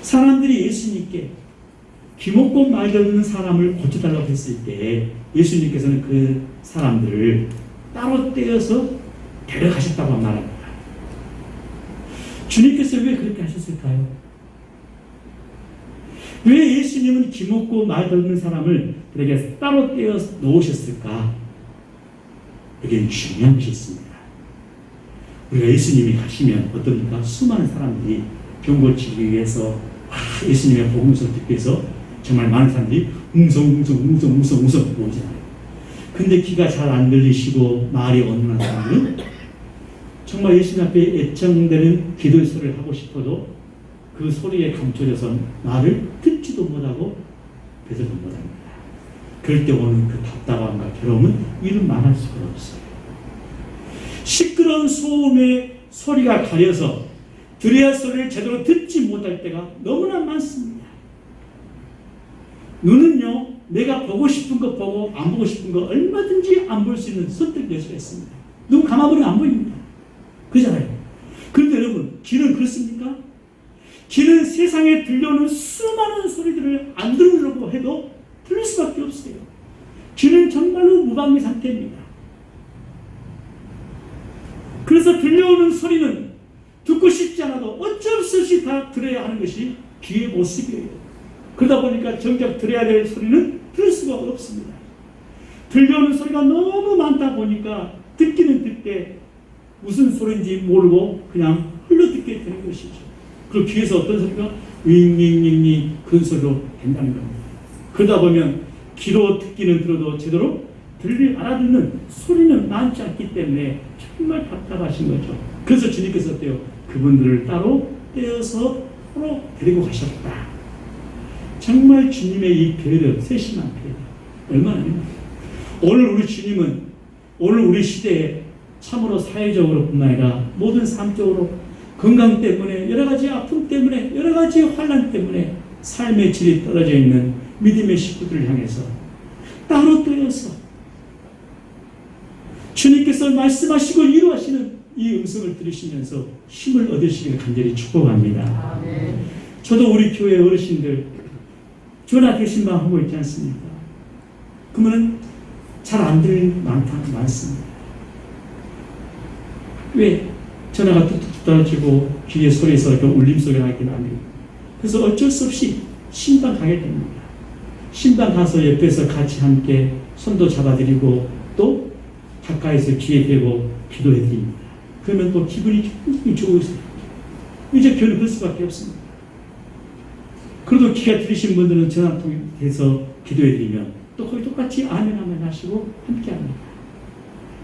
사람들이 예수님께 귀먹고 말이 없는 사람을 고쳐달라고 했을 때 예수님께서는 그 사람들을 따로 떼어서 데려가셨다고 말합니다. 주님께서 왜 그렇게 하셨을까요? 왜 예수님은 귀먹고 말이 없는 사람을 그에게 따로 떼어 놓으셨을까? 이게 중요한 것이 있습니다. 우리가 예수님이 가시면 어떻습니까? 수많은 사람들이 병 고치기 위해서 예수님의 복음을 듣기 위해서 정말 많은 사람들이 웅성웅성 오잖아요. 근데 귀가 잘 안 들리시고 말이 어눌한 사람은 정말 예수님 앞에 애청되는 기도의 소리를 하고 싶어도 그 소리에 감춰져서 말을 듣지도 못하고 배설도 못합니다. 그럴 때 오는 그 답답함과 괴로움은 이루 말할 수가 없어요. 시끄러운 소음의 소리가 가려서 들어야 할 소리를 제대로 듣지 못할 때가 너무나 많습니다. 눈은요, 내가 보고 싶은 거 보고 안 보고 싶은 거 얼마든지 안 볼 수 있는 선택 여지가 있습니다. 눈 감아버리면 안 보입니다. 그렇잖아요. 그런데 여러분, 귀는 그렇습니까? 귀는 세상에 들려오는 수많은 소리들을 안 들으려고 해도 들릴 수밖에 없어요. 귀는 정말로 무방비 상태입니다. 그래서 들려오는 소리는 듣고 싶지 않아도 어쩔 수 없이 다 들어야 하는 것이 귀의 모습이에요. 그러다 보니까 정작 들어야 될 소리는 들을 수가 없습니다. 들려오는 소리가 너무 많다 보니까 듣기는 듣게 무슨 소리인지 모르고 그냥 흘러듣게 되는 것이죠. 그리고 귀에서 어떤 소리가 윙윙윙윙 그 소리로 된다는 겁니다. 그러다 보면 귀로 듣기는 들어도 제대로 알아듣는 소리는 많지 않기 때문에 정말 답답하신 거죠. 그래서 주님께서 어때요? 그분들을 따로 떼어서 서로 데리고 가셨다. 정말 주님의 이 배려, 세심한 배려 얼마나 됩니까? 오늘 우리 주님은 오늘 우리 시대에 참으로 사회적으로 뿐만 아니라 모든 삶적으로 건강 때문에 여러 가지 아픔 때문에 여러 가지 환난 때문에 삶의 질이 떨어져 있는 믿음의 식구들을 향해서 따로 떼어서 주님께서 말씀하시고 이루하시는 이 음성을 들으시면서 힘을 얻으시기를 간절히 축복합니다. 아멘. 저도 우리 교회 어르신들 전화 대신만 하고 있지 않습니까? 그러면 잘 안 들리는 많습니다. 왜? 전화가 뚝뚝 떨어지고 귀에 소리에서 이렇게 울림소리가 나긴 합니다. 그래서 어쩔 수 없이 신방 가게 됩니다. 신방 가서 옆에서 같이 함께 손도 잡아드리고 또 가까이서 귀에 대고 기도해드립니다. 그러면 또 기분이 굉장히 좋으세요. 이제 교회는 그럴 수밖에 없습니다. 그래도 귀가 들리신 분들은 전화 통해서 기도해드리면 또 거기 똑같이 아멘 하시고 함께합니다.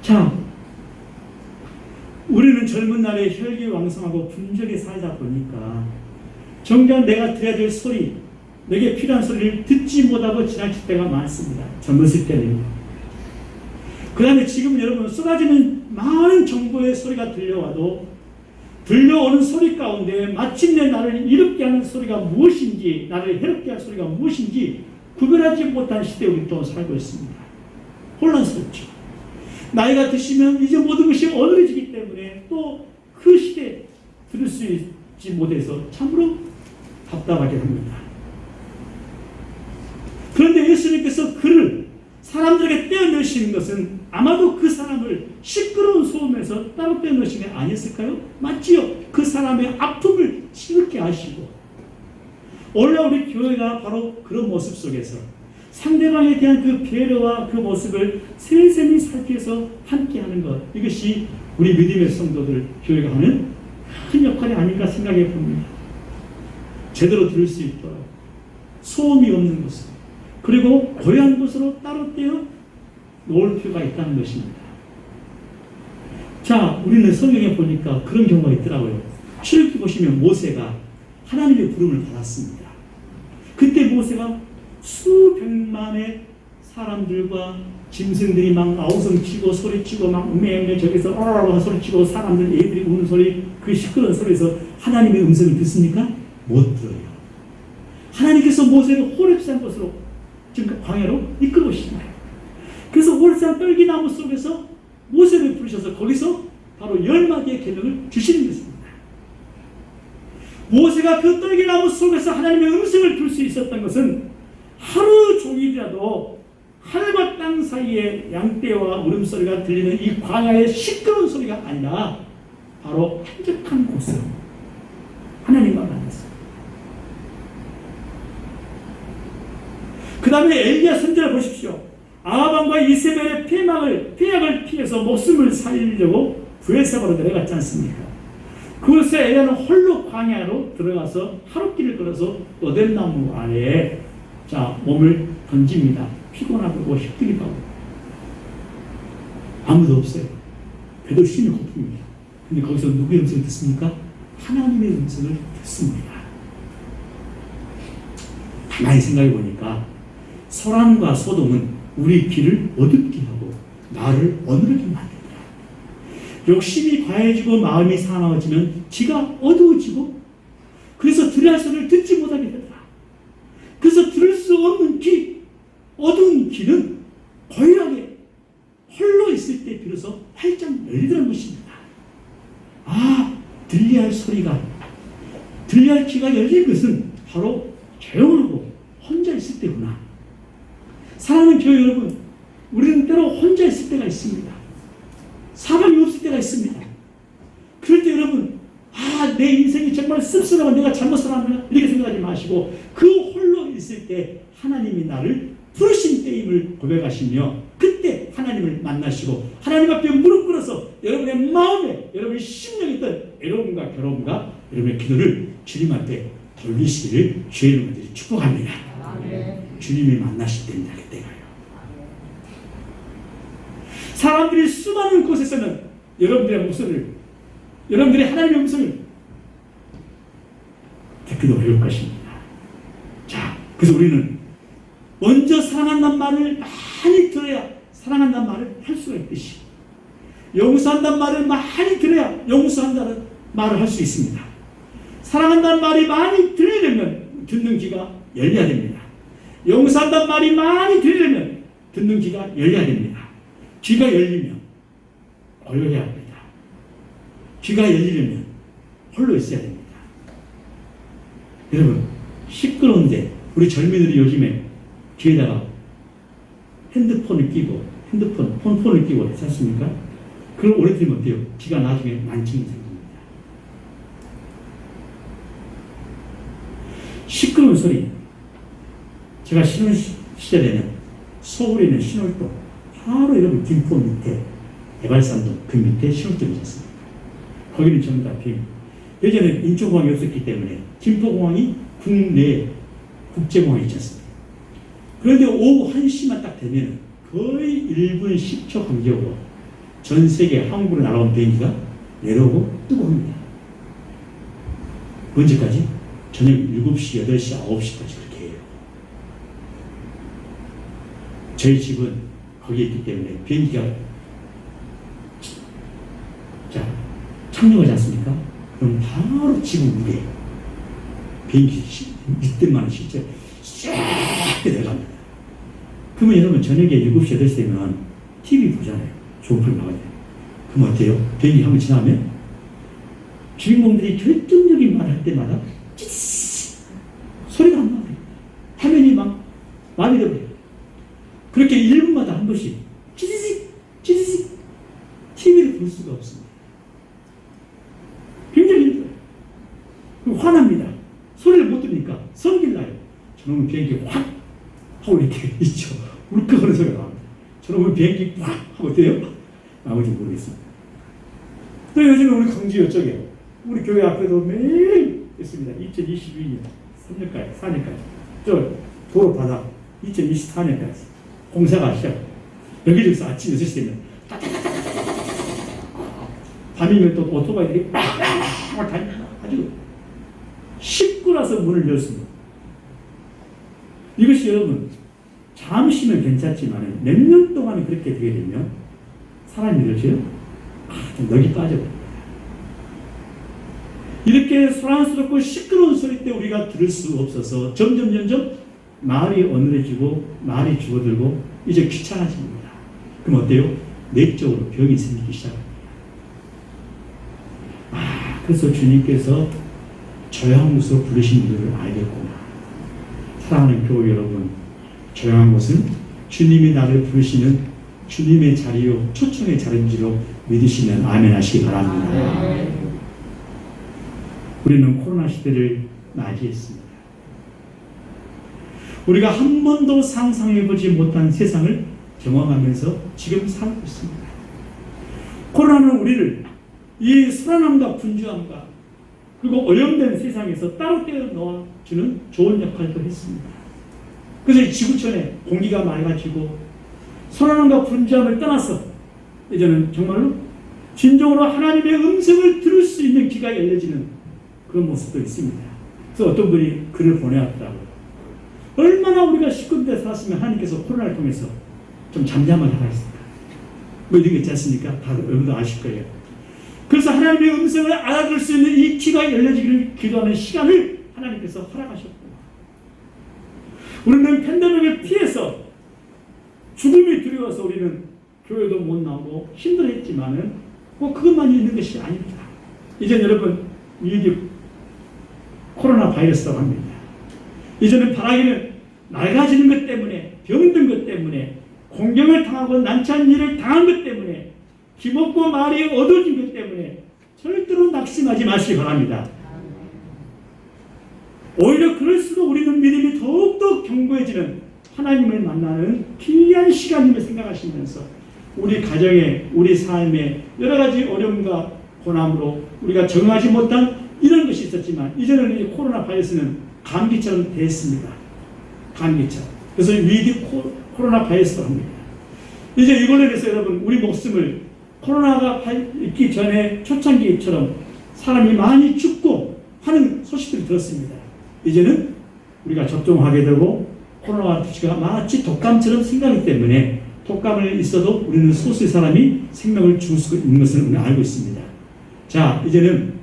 자, 우리는 젊은 날에 혈기왕성하고 분주하게 살다 보니까 정작 내가 들어야 될 소리, 내게 필요한 소리를 듣지 못하고 지나칠 때가 많습니다. 젊었을 때는. 그 다음에 지금 여러분 쏟아지는 많은 정보의 소리가 들려와도 들려오는 소리 가운데 마침내 나를 이롭게 하는 소리가 무엇인지, 나를 해롭게 할 소리가 무엇인지 구별하지 못한 시대에 우리 또 살고 있습니다. 혼란스럽죠. 나이가 드시면 이제 모든 것이 어느러지기 때문에 또 그 시대에 들을 수 있지 못해서 참으로 답답하게 합니다. 그런데 예수님께서 그를 사람들에게 떼어내시는 것은 아마도 그 사람을 시끄러운 소음에서 따로 떼어내신 게 아니었을까요? 맞지요? 그 사람의 아픔을 치유케 하시고 오늘 우리 교회가 바로 그런 모습 속에서 상대방에 대한 그 배려와 그 모습을 세세히 살피면서 함께하는 것, 이것이 우리 믿음의 성도들 교회가 하는 큰 역할이 아닌가 생각해 봅니다. 제대로 들을 수 있도록 소음이 없는 곳으로 그리고 고요한 곳으로 따로 떼어 놓을 필요가 있다는 것입니다. 자, 우리는 성경에 보니까 그런 경우가 있더라고요. 출애굽기 보시면 모세가 하나님의 부름을 받았습니다. 그때 모세가 수백만의 사람들과 짐승들이 막 아우성치고 소리치고 막 음메음메 저기서 어라라라 소리치고 사람들 애들이 우는 소리, 그 시끄러운 소리에서 하나님의 음성을 듣습니까? 못 들어요. 하나님께서 모세를 호렙산 곳으로 지금 광야로 이끌어오시나요? 그래서 호렙산 떨기나무 속에서 모세를 부르셔서 거기서 바로 10마디의 계명을 주시는 것입니다. 모세가 그 떨기나무 속에서 하나님의 음성을 들을 수 있었던 것은 하루 종일이라도 하늘과 땅 사이에 양떼와 울음소리가 들리는 이 광야의 시끄러운 소리가 아니라 바로 한적한 곳으로 하나님과 만났어요. 그 다음에 엘리야 선지자를 보십시오. 아합왕과 이세벨의 폐악을 피해서 목숨을 살리려고 브엘사바로 내려갔지 않습니까? 그곳에 엘리야는 홀로 광야로 들어가서 하룻길을 걸어서 오뎨나무 아래에 몸을 던집니다. 피곤하고 힘들기도 하고. 아무도 없어요. 배도 심히 고픕니다. 근데 거기서 누구의 음성을 듣습니까? 하나님의 음성을 듣습니다. 가만히 생각해 보니까 소란과 소동은 우리 귀를 어둡게 하고 나를 어느르게 만든다. 욕심이 과해지고 마음이 사나워지면 귀가 어두워지고 그래서 들어야 소리를 듣지 못하게 된다. 그래서 들을 수 없는 귀, 어두운 귀는 고요하게 홀로 있을 때 비로소 활짝 열리더라는 것입니다. 아, 들려야 할 소리가, 들려야 할 귀가 열린 것은 바로 조용하고 혼자 있을 때구나. 사랑하는 교회 여러분, 우리는 때로 혼자 있을 때가 있습니다. 사람이 없을 때가 있습니다. 그럴 때 여러분, 아, 내 인생이 정말 씁쓸하고 내가 잘못 살았나? 이렇게 생각하지 마시고 그 홀로 있을 때 하나님이 나를 부르신 때임을 고백하시며 그때 하나님을 만나시고 하나님 앞에 무릎 꿇어서 여러분의 마음에 여러분의 심령에 있던 애로움과 괴로움과 여러분의 기도를 주님 앞에 돌리시기를 주의 이름으로 축복합니다. 주님이 만나실 때입니다. 그때가요. 사람들이 수많은 곳에서는 여러분들의 목소리를, 여러분들의 하나님의 음성을 듣기도 어려울 것입니다. 자, 그래서 우리는 먼저 사랑한다는 말을 많이 들어야 사랑한다는 말을 할 수가 있듯이 용서한다는 말을 많이 들어야 용서한다는 말을 할 수 있습니다. 사랑한다는 말이 많이 들리려면 듣는 귀가 열려야 됩니다. 용서한다는 말이 많이 들리려면 듣는 귀가 열려야 됩니다. 귀가 열리면 고요해야 합니다. 귀가 열리려면 홀로 있어야 됩니다. 여러분, 시끄러운데 우리 젊은이들이 요즘에 귀에다가 핸드폰을 끼고 폰을 끼고 그렇지 않습니까? 그걸 오래 들으면 어때요? 귀가 나중에 만증이 생깁니다. 시끄러운 소리. 제가 신혼 시절에는 서울에 있는 신월동 바로 여러분 김포 밑에 대발산동 그 밑에 신월동이 있었습니다. 거기는 전부 다 비행. 예전에 인천공항이 없었기 때문에 김포공항이 국내 국제공항이 있지 않습니까? 그런데 오후 1시만 딱 되면 거의 1분 10초 간격으로 전 세계 한국으로 날아온 비행기가 내려오고 뜨고 합니다. 언제까지? 저녁 7시, 8시, 9시까지 그렇게 해요. 저희 집은 거기에 있기 때문에 비행기가 착륙하지 않습니까? 그럼 바로 지구 위에 비행기 이때만 실제 쫙 내려갑니다. 그러면 여러분 저녁에 7시, 8시 되면 TV 보잖아요. 좋은 프로그램 나와요. 그럼 어때요? 비행기 한번 지나면 주인공들이 결정적인 말을 할 때마다 소리가 안 나요. 화면이 막 마비되고 그렇게 1분마다 한 번씩 찌릿 TV를 볼 수가 없습니다. 굉장히 힘들어요. 그럼 화납니다. 소리를 못 들으니까 성질 나요. 저놈은 비행기 확 하고 이렇게 있죠. 울컥하는 소리가 나옵니다. 저놈은 비행기 확 하고 어때요? 나머지 모르겠습니다. 또 요즘에 우리 광주 이쪽에 우리 교회 앞에도 매일 있습니다. 2022년 3년까지 4년까지 저 도로 바닥 2024년까지 공사가 시작. 여기저기서 아침 6시 되면 밤이면 또 오토바이들이 막 다니고 아주 시끄러워서 문을 열습니다. 이것이 여러분 잠시면 괜찮지만 몇 년 동안 그렇게 되게 되면 사람이 이러죠? 좀 넋이 빠져버립니다. 이렇게 소란스럽고 시끄러운 소리 때 우리가 들을 수 없어서 점점 말이 어눌해지고 말이 줄어들고 이제 귀찮아집니다. 그럼 어때요? 내적으로 병이 생기기 시작합니다. 그래서 주님께서 조용한 곳으로 부르신 이유를 알겠구나. 사랑하는 교회 여러분, 조용한 곳은 주님이 나를 부르시는 주님의 자리요 초청의 자리인지로 믿으시면 아멘 하시기 바랍니다. 우리는 코로나 시대를 맞이했습니다. 우리가 한 번도 상상해보지 못한 세상을 경험하면서 지금 살고 있습니다. 코로나는 우리를 이 불안함과 분주함과 그리고 오염된 세상에서 따로 떼어 놓아주는 좋은 역할도 했습니다. 그래서 이 지구촌에 공기가 맑아지고 불안함과 분주함을 떠나서 이제는 정말로 진정으로 하나님의 음성을 들을 수 있는 귀가 열려지는 그런 모습도 있습니다. 그래서 어떤 분이 글을 보내왔더라고요. 얼마나 우리가 시군대 살았으면 하나님께서 코로나를 통해서 좀 잠잠을 하라 했을까. 뭐 이런 게 있지 않습니까? 다들 여러분도 아실 거예요. 그래서 하나님의 음성을 알아들 수 있는 이 귀가 열려지기를 기도하는 시간을 하나님께서 허락하셨고, 우리는 팬데믹을 피해서 죽음이 두려워서 우리는 교회도 못 나오고 힘들었지만은 꼭 그것만 있는 것이 아닙니다. 이제 여러분 위기 코로나 바이러스라고 합니다. 이제는 바라기는 낡아지는 것 때문에, 병든 것 때문에, 공경을 당하고 난처한 일을 당한 것 때문에, 기먹고 말이 어두워진 것 때문에 절대로 낙심하지 마시기 바랍니다. 오히려 그럴수록 우리는 믿음이 더욱더 견고해지는 하나님을 만나는 귀한 시간임을 생각하시면서 우리 가정에, 우리 삶에 여러 가지 어려움과 고난으로 우리가 적응하지 못한 이런 것이 있었지만, 이제는 이 코로나 바이러스는 감기처럼 됐습니다. 감기처럼. 그래서 위기 코로나 바이러스라고 합니다. 이제 이걸로 인해서 여러분, 우리 목숨을 코로나가 있기 전에 초창기처럼 사람이 많이 죽고 하는 소식들이 들었습니다. 이제는 우리가 접종하게 되고 코로나가 마치 독감처럼 생각하기 때문에 독감을 있어도 우리는 소수의 사람이 생명을 죽을 수 있는 것을 우리는 알고 있습니다. 자, 이제는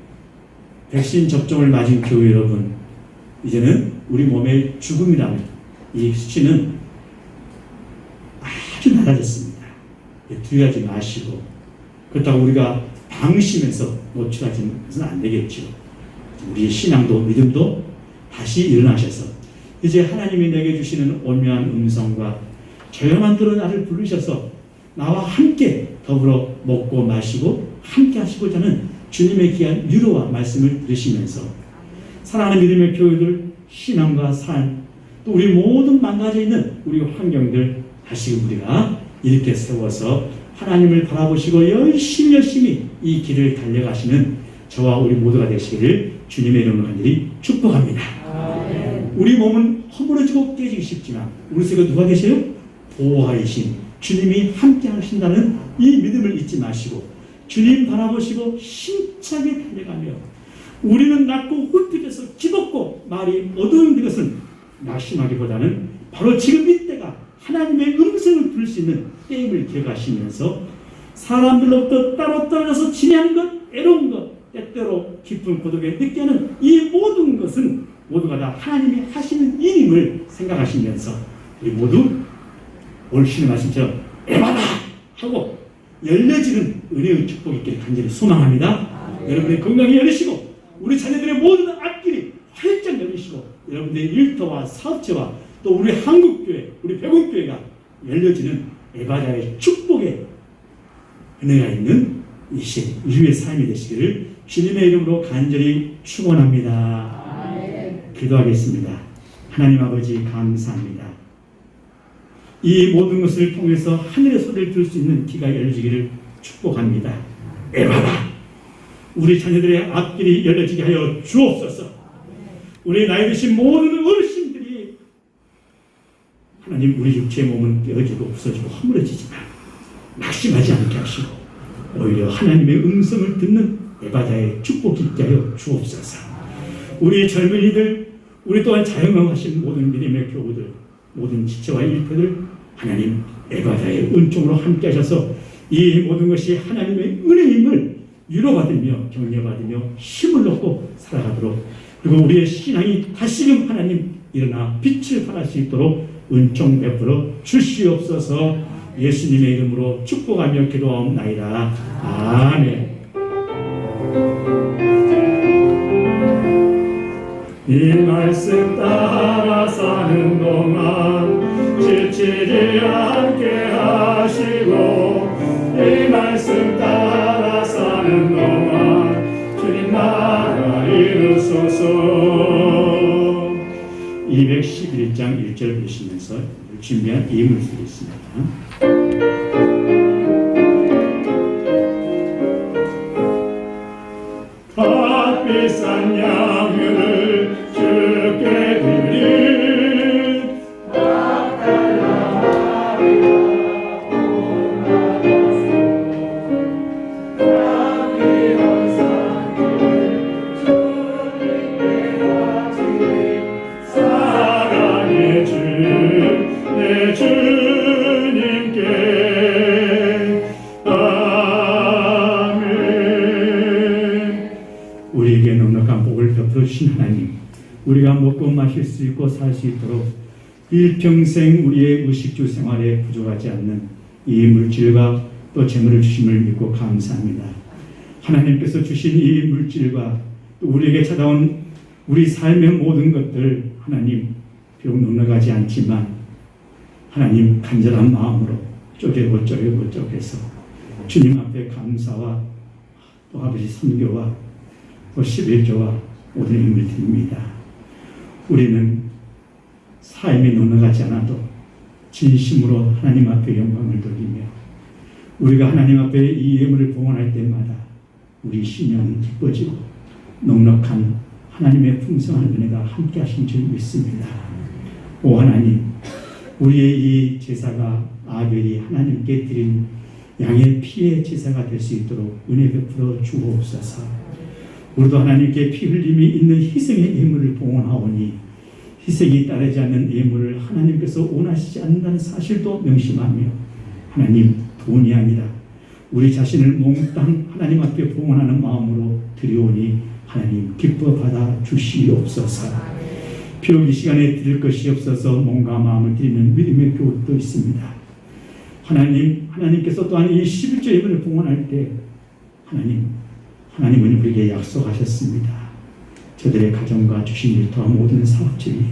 백신 접종을 맞은 교회 여러분, 이제는 우리 몸의 죽음이라는 이 수치는 아주 낮아졌습니다. 두려워하지 마시고, 그렇다고 우리가 방심해서 노출하지는 안 되겠죠. 우리의 신앙도 믿음도 다시 일어나셔서 이제 하나님이 내게 주시는 오묘한 음성과 조용한 들은 나를 부르셔서 나와 함께 더불어 먹고 마시고 함께 하시고자 하는 주님의 귀한 위로와 말씀을 들으시면서 사랑하는 믿음의 교회들, 신앙과 삶, 또 우리 모든 망가져 있는 우리 환경들 다시금 우리가 이렇게 세워서 하나님을 바라보시고 열심히 이 길을 달려가시는 저와 우리 모두가 되시기를 주님의 이름으로 간절히 축복합니다. 우리 몸은 허물어지고 깨지기 쉽지만 우리 속에 누가 계세요? 보호하신 주님이 함께 하신다는 이 믿음을 잊지 마시고 주님 바라보시고 힘차게 달려가며, 우리는 낮고 훌륭해서 기덥고 말이 어두운 것은 낙심하기보다는 바로 지금 이때가 하나님의 음성을 들을 수 있는 때임을 기억하시면서 사람들로부터 따로 떨어져서 지내는 것, 애로운 것, 때때로 깊은 고독에 느끼는 이 모든 것은 모두가 다 하나님이 하시는 일임을 생각하시면서 우리 모두 오늘 주님 말씀처럼 에바다 하고 열려지는 은혜의 축복이 있기를 간절히 소망합니다. 여러분의 건강이 열리시고 우리 자녀들의 모든 앞길이 활짝 열리시고 여러분들의 일터와 사업체와 또 우리 한국교회, 우리 백운교회가 열려지는 에바다의 축복의 은혜가 있는 이 시간, 인류의 삶이 되시기를 주님의 이름으로 간절히 축원합니다. 기도하겠습니다. 하나님 아버지 감사합니다. 이 모든 것을 통해서 하늘의 소리를 들을 수 있는 귀가 열리기를 축복합니다. 에바다, 우리 자녀들의 앞길이 열려지게 하여 주옵소서. 우리 나이 드신 모든 어르신들이 하나님, 우리 육체의 몸은 깨어지고 없어지고 허물어지지만 낙심하지 않게 하시고 오히려 하나님의 음성을 듣는 에바다의 축복이 있게 하여 주옵소서. 우리 젊은이들, 우리 또한 자영업하신 모든 믿음의 교우들, 모든 지체와 일터들 하나님 에바다의 은총으로 함께 하셔서 이 모든 것이 하나님의 은혜임을 위로받으며 격려받으며 힘을 얻고 살아가도록, 그리고 우리의 신앙이 다시금 하나님 일어나 빛을 발할 수 있도록 은총 베풀어 주시옵소서. 예수님의 이름으로 축복하며 기도하옵나이다. 아멘. 이 말씀 따라 사는 동안 지치지 않게 하시고, 이 말씀 따라 사는 동안 주님 나라 이루소서. 211장 1절 보시면서 준비한 예물 드리겠습니다. 값비싼 양육을 주께 드린 먹고 마실 수 있고 살 수 있도록 일평생 우리의 의식주 생활에 부족하지 않는 이 물질과 또 재물을 주심을 믿고 감사합니다. 하나님께서 주신 이 물질과 또 우리에게 찾아온 우리 삶의 모든 것들 하나님 비록 넉넉하지 않지만 하나님 간절한 마음으로 쪼개서 주님 앞에 감사와 또 아버지 선교와 또 11조와 오늘 힘을 드립니다. 우리는 삶이 넉넉하지 않아도 진심으로 하나님 앞에 영광을 돌리며 우리가 하나님 앞에 이 예물을 봉헌할 때마다 우리 심령은 기뻐지고 넉넉한 하나님의 풍성한 은혜가 함께 하신 줄 믿습니다. 오 하나님, 우리의 이 제사가 아벨이 하나님께 드린 양의 피의 제사가 될 수 있도록 은혜 베풀어 주옵소서. 우리도 하나님께 피 흘림이 있는 희생의 예물을 봉헌하오니 희생이 따르지 않는 예물을 하나님께서 원하시지 않는다는 사실도 명심하며 하나님, 돈이 아니라 우리 자신을 몽땅 하나님 앞에 봉헌하는 마음으로 드리오니 하나님 기뻐 받아 주시옵소서. 비록 이 시간에 드릴 것이 없어서 몸과 마음을 드리는 믿음의 교훈도 있습니다. 하나님께서 또한 이 11조 예물을 봉헌할 때 하나님은 우리에게 약속하셨습니다. 저들의 가정과 주신 일터와 모든 사업들이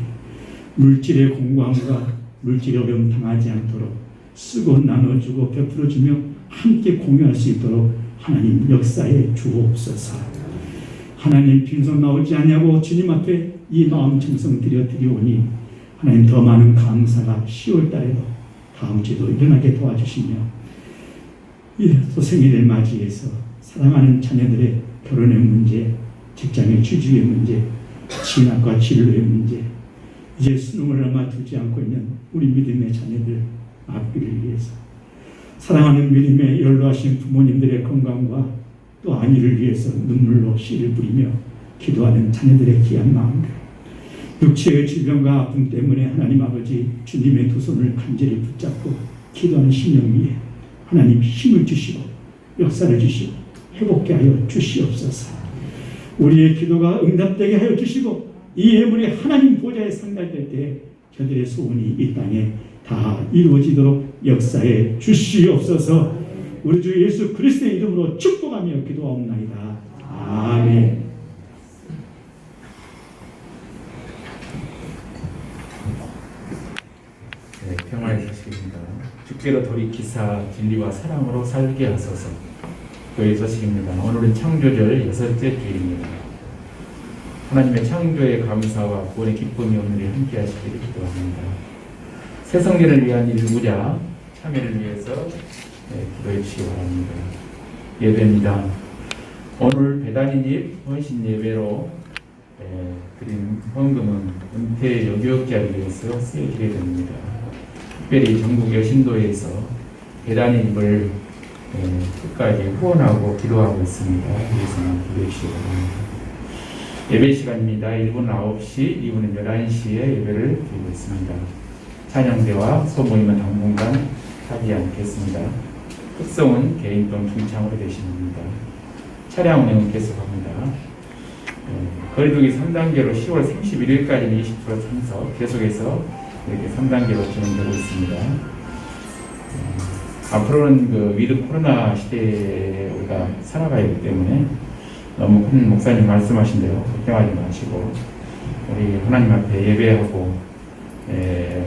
물질의 공고함과 물질의 어려움 당하지 않도록 쓰고 나눠주고 베풀어주며 함께 공유할 수 있도록 하나님 역사에 주옵소서. 하나님 빈손 나오지 않냐고 주님 앞에 이 마음 정성 드리오니 하나님 더 많은 감사가 10월 달에도 다음 주에도 일어나게 도와주시며 또 생일을 맞이해서 사랑하는 자녀들의 결혼의 문제, 직장의 취직의 문제, 진학과 진로의 문제, 이제 수능을 얼마 두지 않고 있는 우리 믿음의 자녀들 앞길을 위해서 사랑하는 믿음의 연로하신 부모님들의 건강과 또 안위를 위해서 눈물로 씨를 뿌리며 기도하는 자녀들의 귀한 마음들, 육체의 질병과 아픔 때문에 하나님 아버지 주님의 두 손을 간절히 붙잡고 기도하는 심령 위에 하나님 힘을 주시고 역사를 주시고 회복케 하여 주시옵소서. 우리의 기도가 응답되게 하여 주시고 이 예물이 하나님 보좌에 상달될 때 저들의 소원이 이 땅에 다 이루어지도록 역사에 주시옵소서. 우리 주 예수 그리스도의 이름으로 축복하며 기도하옵나이다. 아멘. 네, 평화의 소식입니다. 주께로 돌이키사 진리와 사랑으로 살게 하소서. 교회 소식입니다. 오늘은 창조절 6째 주일입니다. 하나님의 창조의 감사와 구원의 기쁨이 오늘이 함께 하시기를 기도합니다. 새 성전을 위한 일부자 참여를 위해서 기도해 주시기 바랍니다. 예배입니다. 오늘 배단인일 헌신 예배로 드린 헌금은 은퇴 여교육자를 위해서 쓰여지게 됩니다. 특별히 전국 여신도에서 배단인임을 끝까지 후원하고 기도하고 있습니다. 그래서 기도해 주시기 바랍니다. 예배 시간입니다. 1분 9시, 2분은 11시에 예배를 드리고 있습니다. 찬양대와 소모임은 당분간 하지 않겠습니다. 특성은 개인 또는 중창으로 되십니다. 차량 운행은 계속합니다. 거리두기 3단계로 10월 31일까지는 20% 참석, 계속해서 이렇게 3단계로 진행되고 있습니다. 앞으로는 그 위드 코로나 시대에 우리가 살아가야 하기 때문에 너무 큰 목사님 말씀하신 대로 걱정하지 마시고 우리 하나님 앞에 예배하고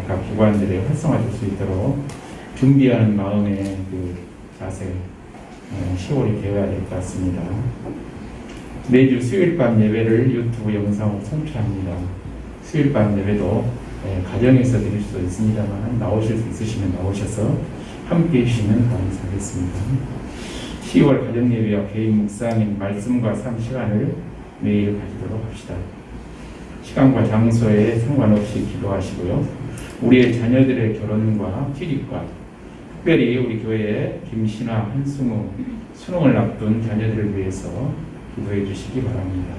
각 기관들이 활성화될 수 있도록 준비하는 마음의 그 자세 10월이 되어야 될 것 같습니다. 매주 수요일 밤 예배를 유튜브 영상으로 송출합니다. 수요일 밤 예배도 가정에서 드릴 수도 있습니다만 나오실 수 있으시면 나오셔서 함께 해주시면 감사하겠습니다. 10월 가정예배와 개인 묵상인 말씀과 삶 시간을 매일 가지도록 합시다. 시간과 장소에 상관없이 기도하시고요. 우리의 자녀들의 결혼과 취직과 특별히 우리 교회의 김신아, 한승우 수능을 앞둔 자녀들을 위해서 기도해 주시기 바랍니다.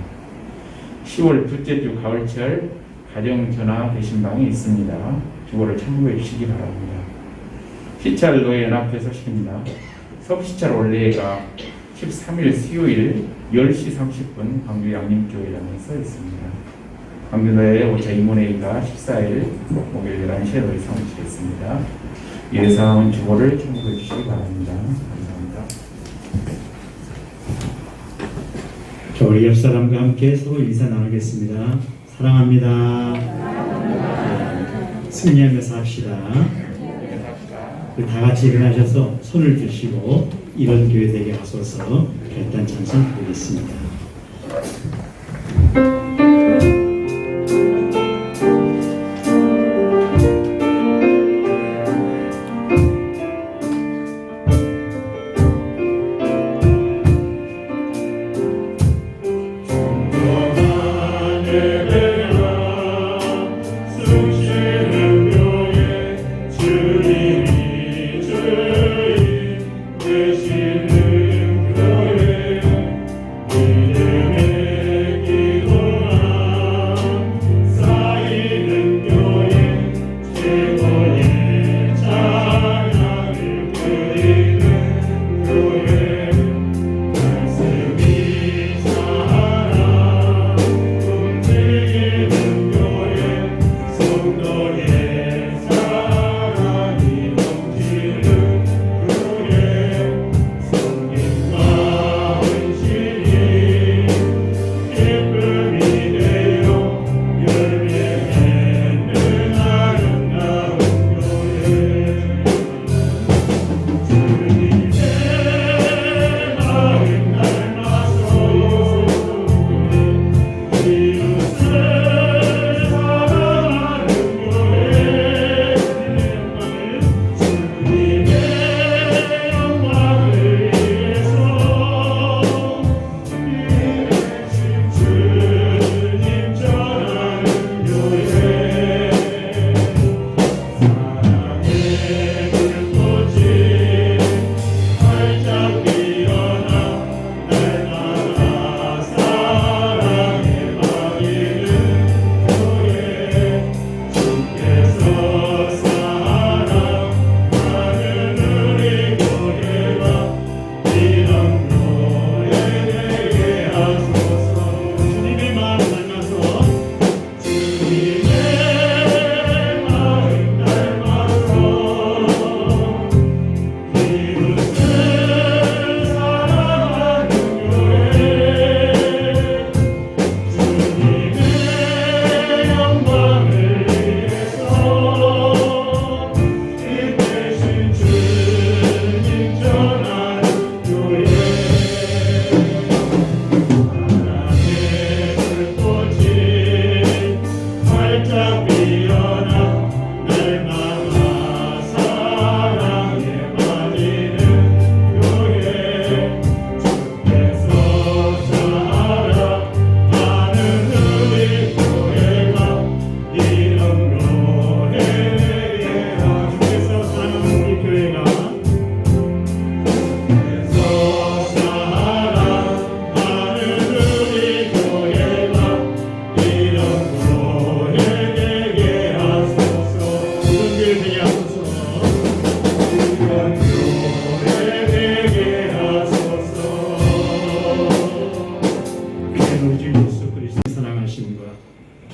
10월 둘째 주 가을철 가정전화 대신방이 있습니다. 주거를 참고해 주시기 바랍니다. 시찰 노예 연합회 소식입니다. 섭시찰 원래가 13일 수요일 10시 30분 광주 양림교회라고 써 있습니다. 강균도의 5차 인문회의가 14일 목요일 11시에 성시겠습니다. 예사원 주보를 참고해 주시기 바랍니다. 감사합니다. 자, 우리 옆 사람과 함께 서로 인사 나누겠습니다. 사랑합니다. 네, 승리하면서 합시다. 다 같이 일어나셔서 손을 드시고 이런 교회 되게 하소서 결단 찬송 드리겠습니다.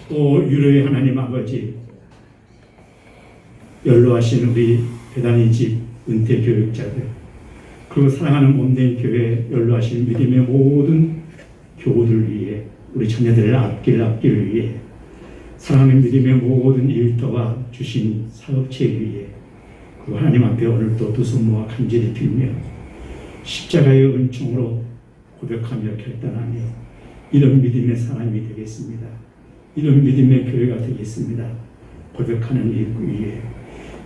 또 유로의 하나님 아버지, 연로하신 우리 배단의 집 은퇴 교육자들, 그리고 사랑하는 몸된 교회 연로하신 믿음의 모든 교우들 위해, 우리 자녀들을 앞길 위해, 사랑하는 믿음의 모든 일터와 주신 사업체 위해, 그 하나님 앞에 오늘도 두 손 모아 간절히 빌며 십자가의 은총으로 고백하며 결단하며 이런 믿음의 사람이 되겠습니다. 이런 믿음의 교회가 되겠습니다. 고백하는 일 위에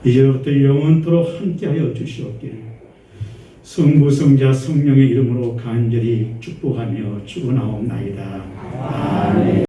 이제부터 영원토록 함께하여 주시옵기를 성부 성자 성령의 이름으로 간절히 축복하며 축원하옵나이다. 아멘.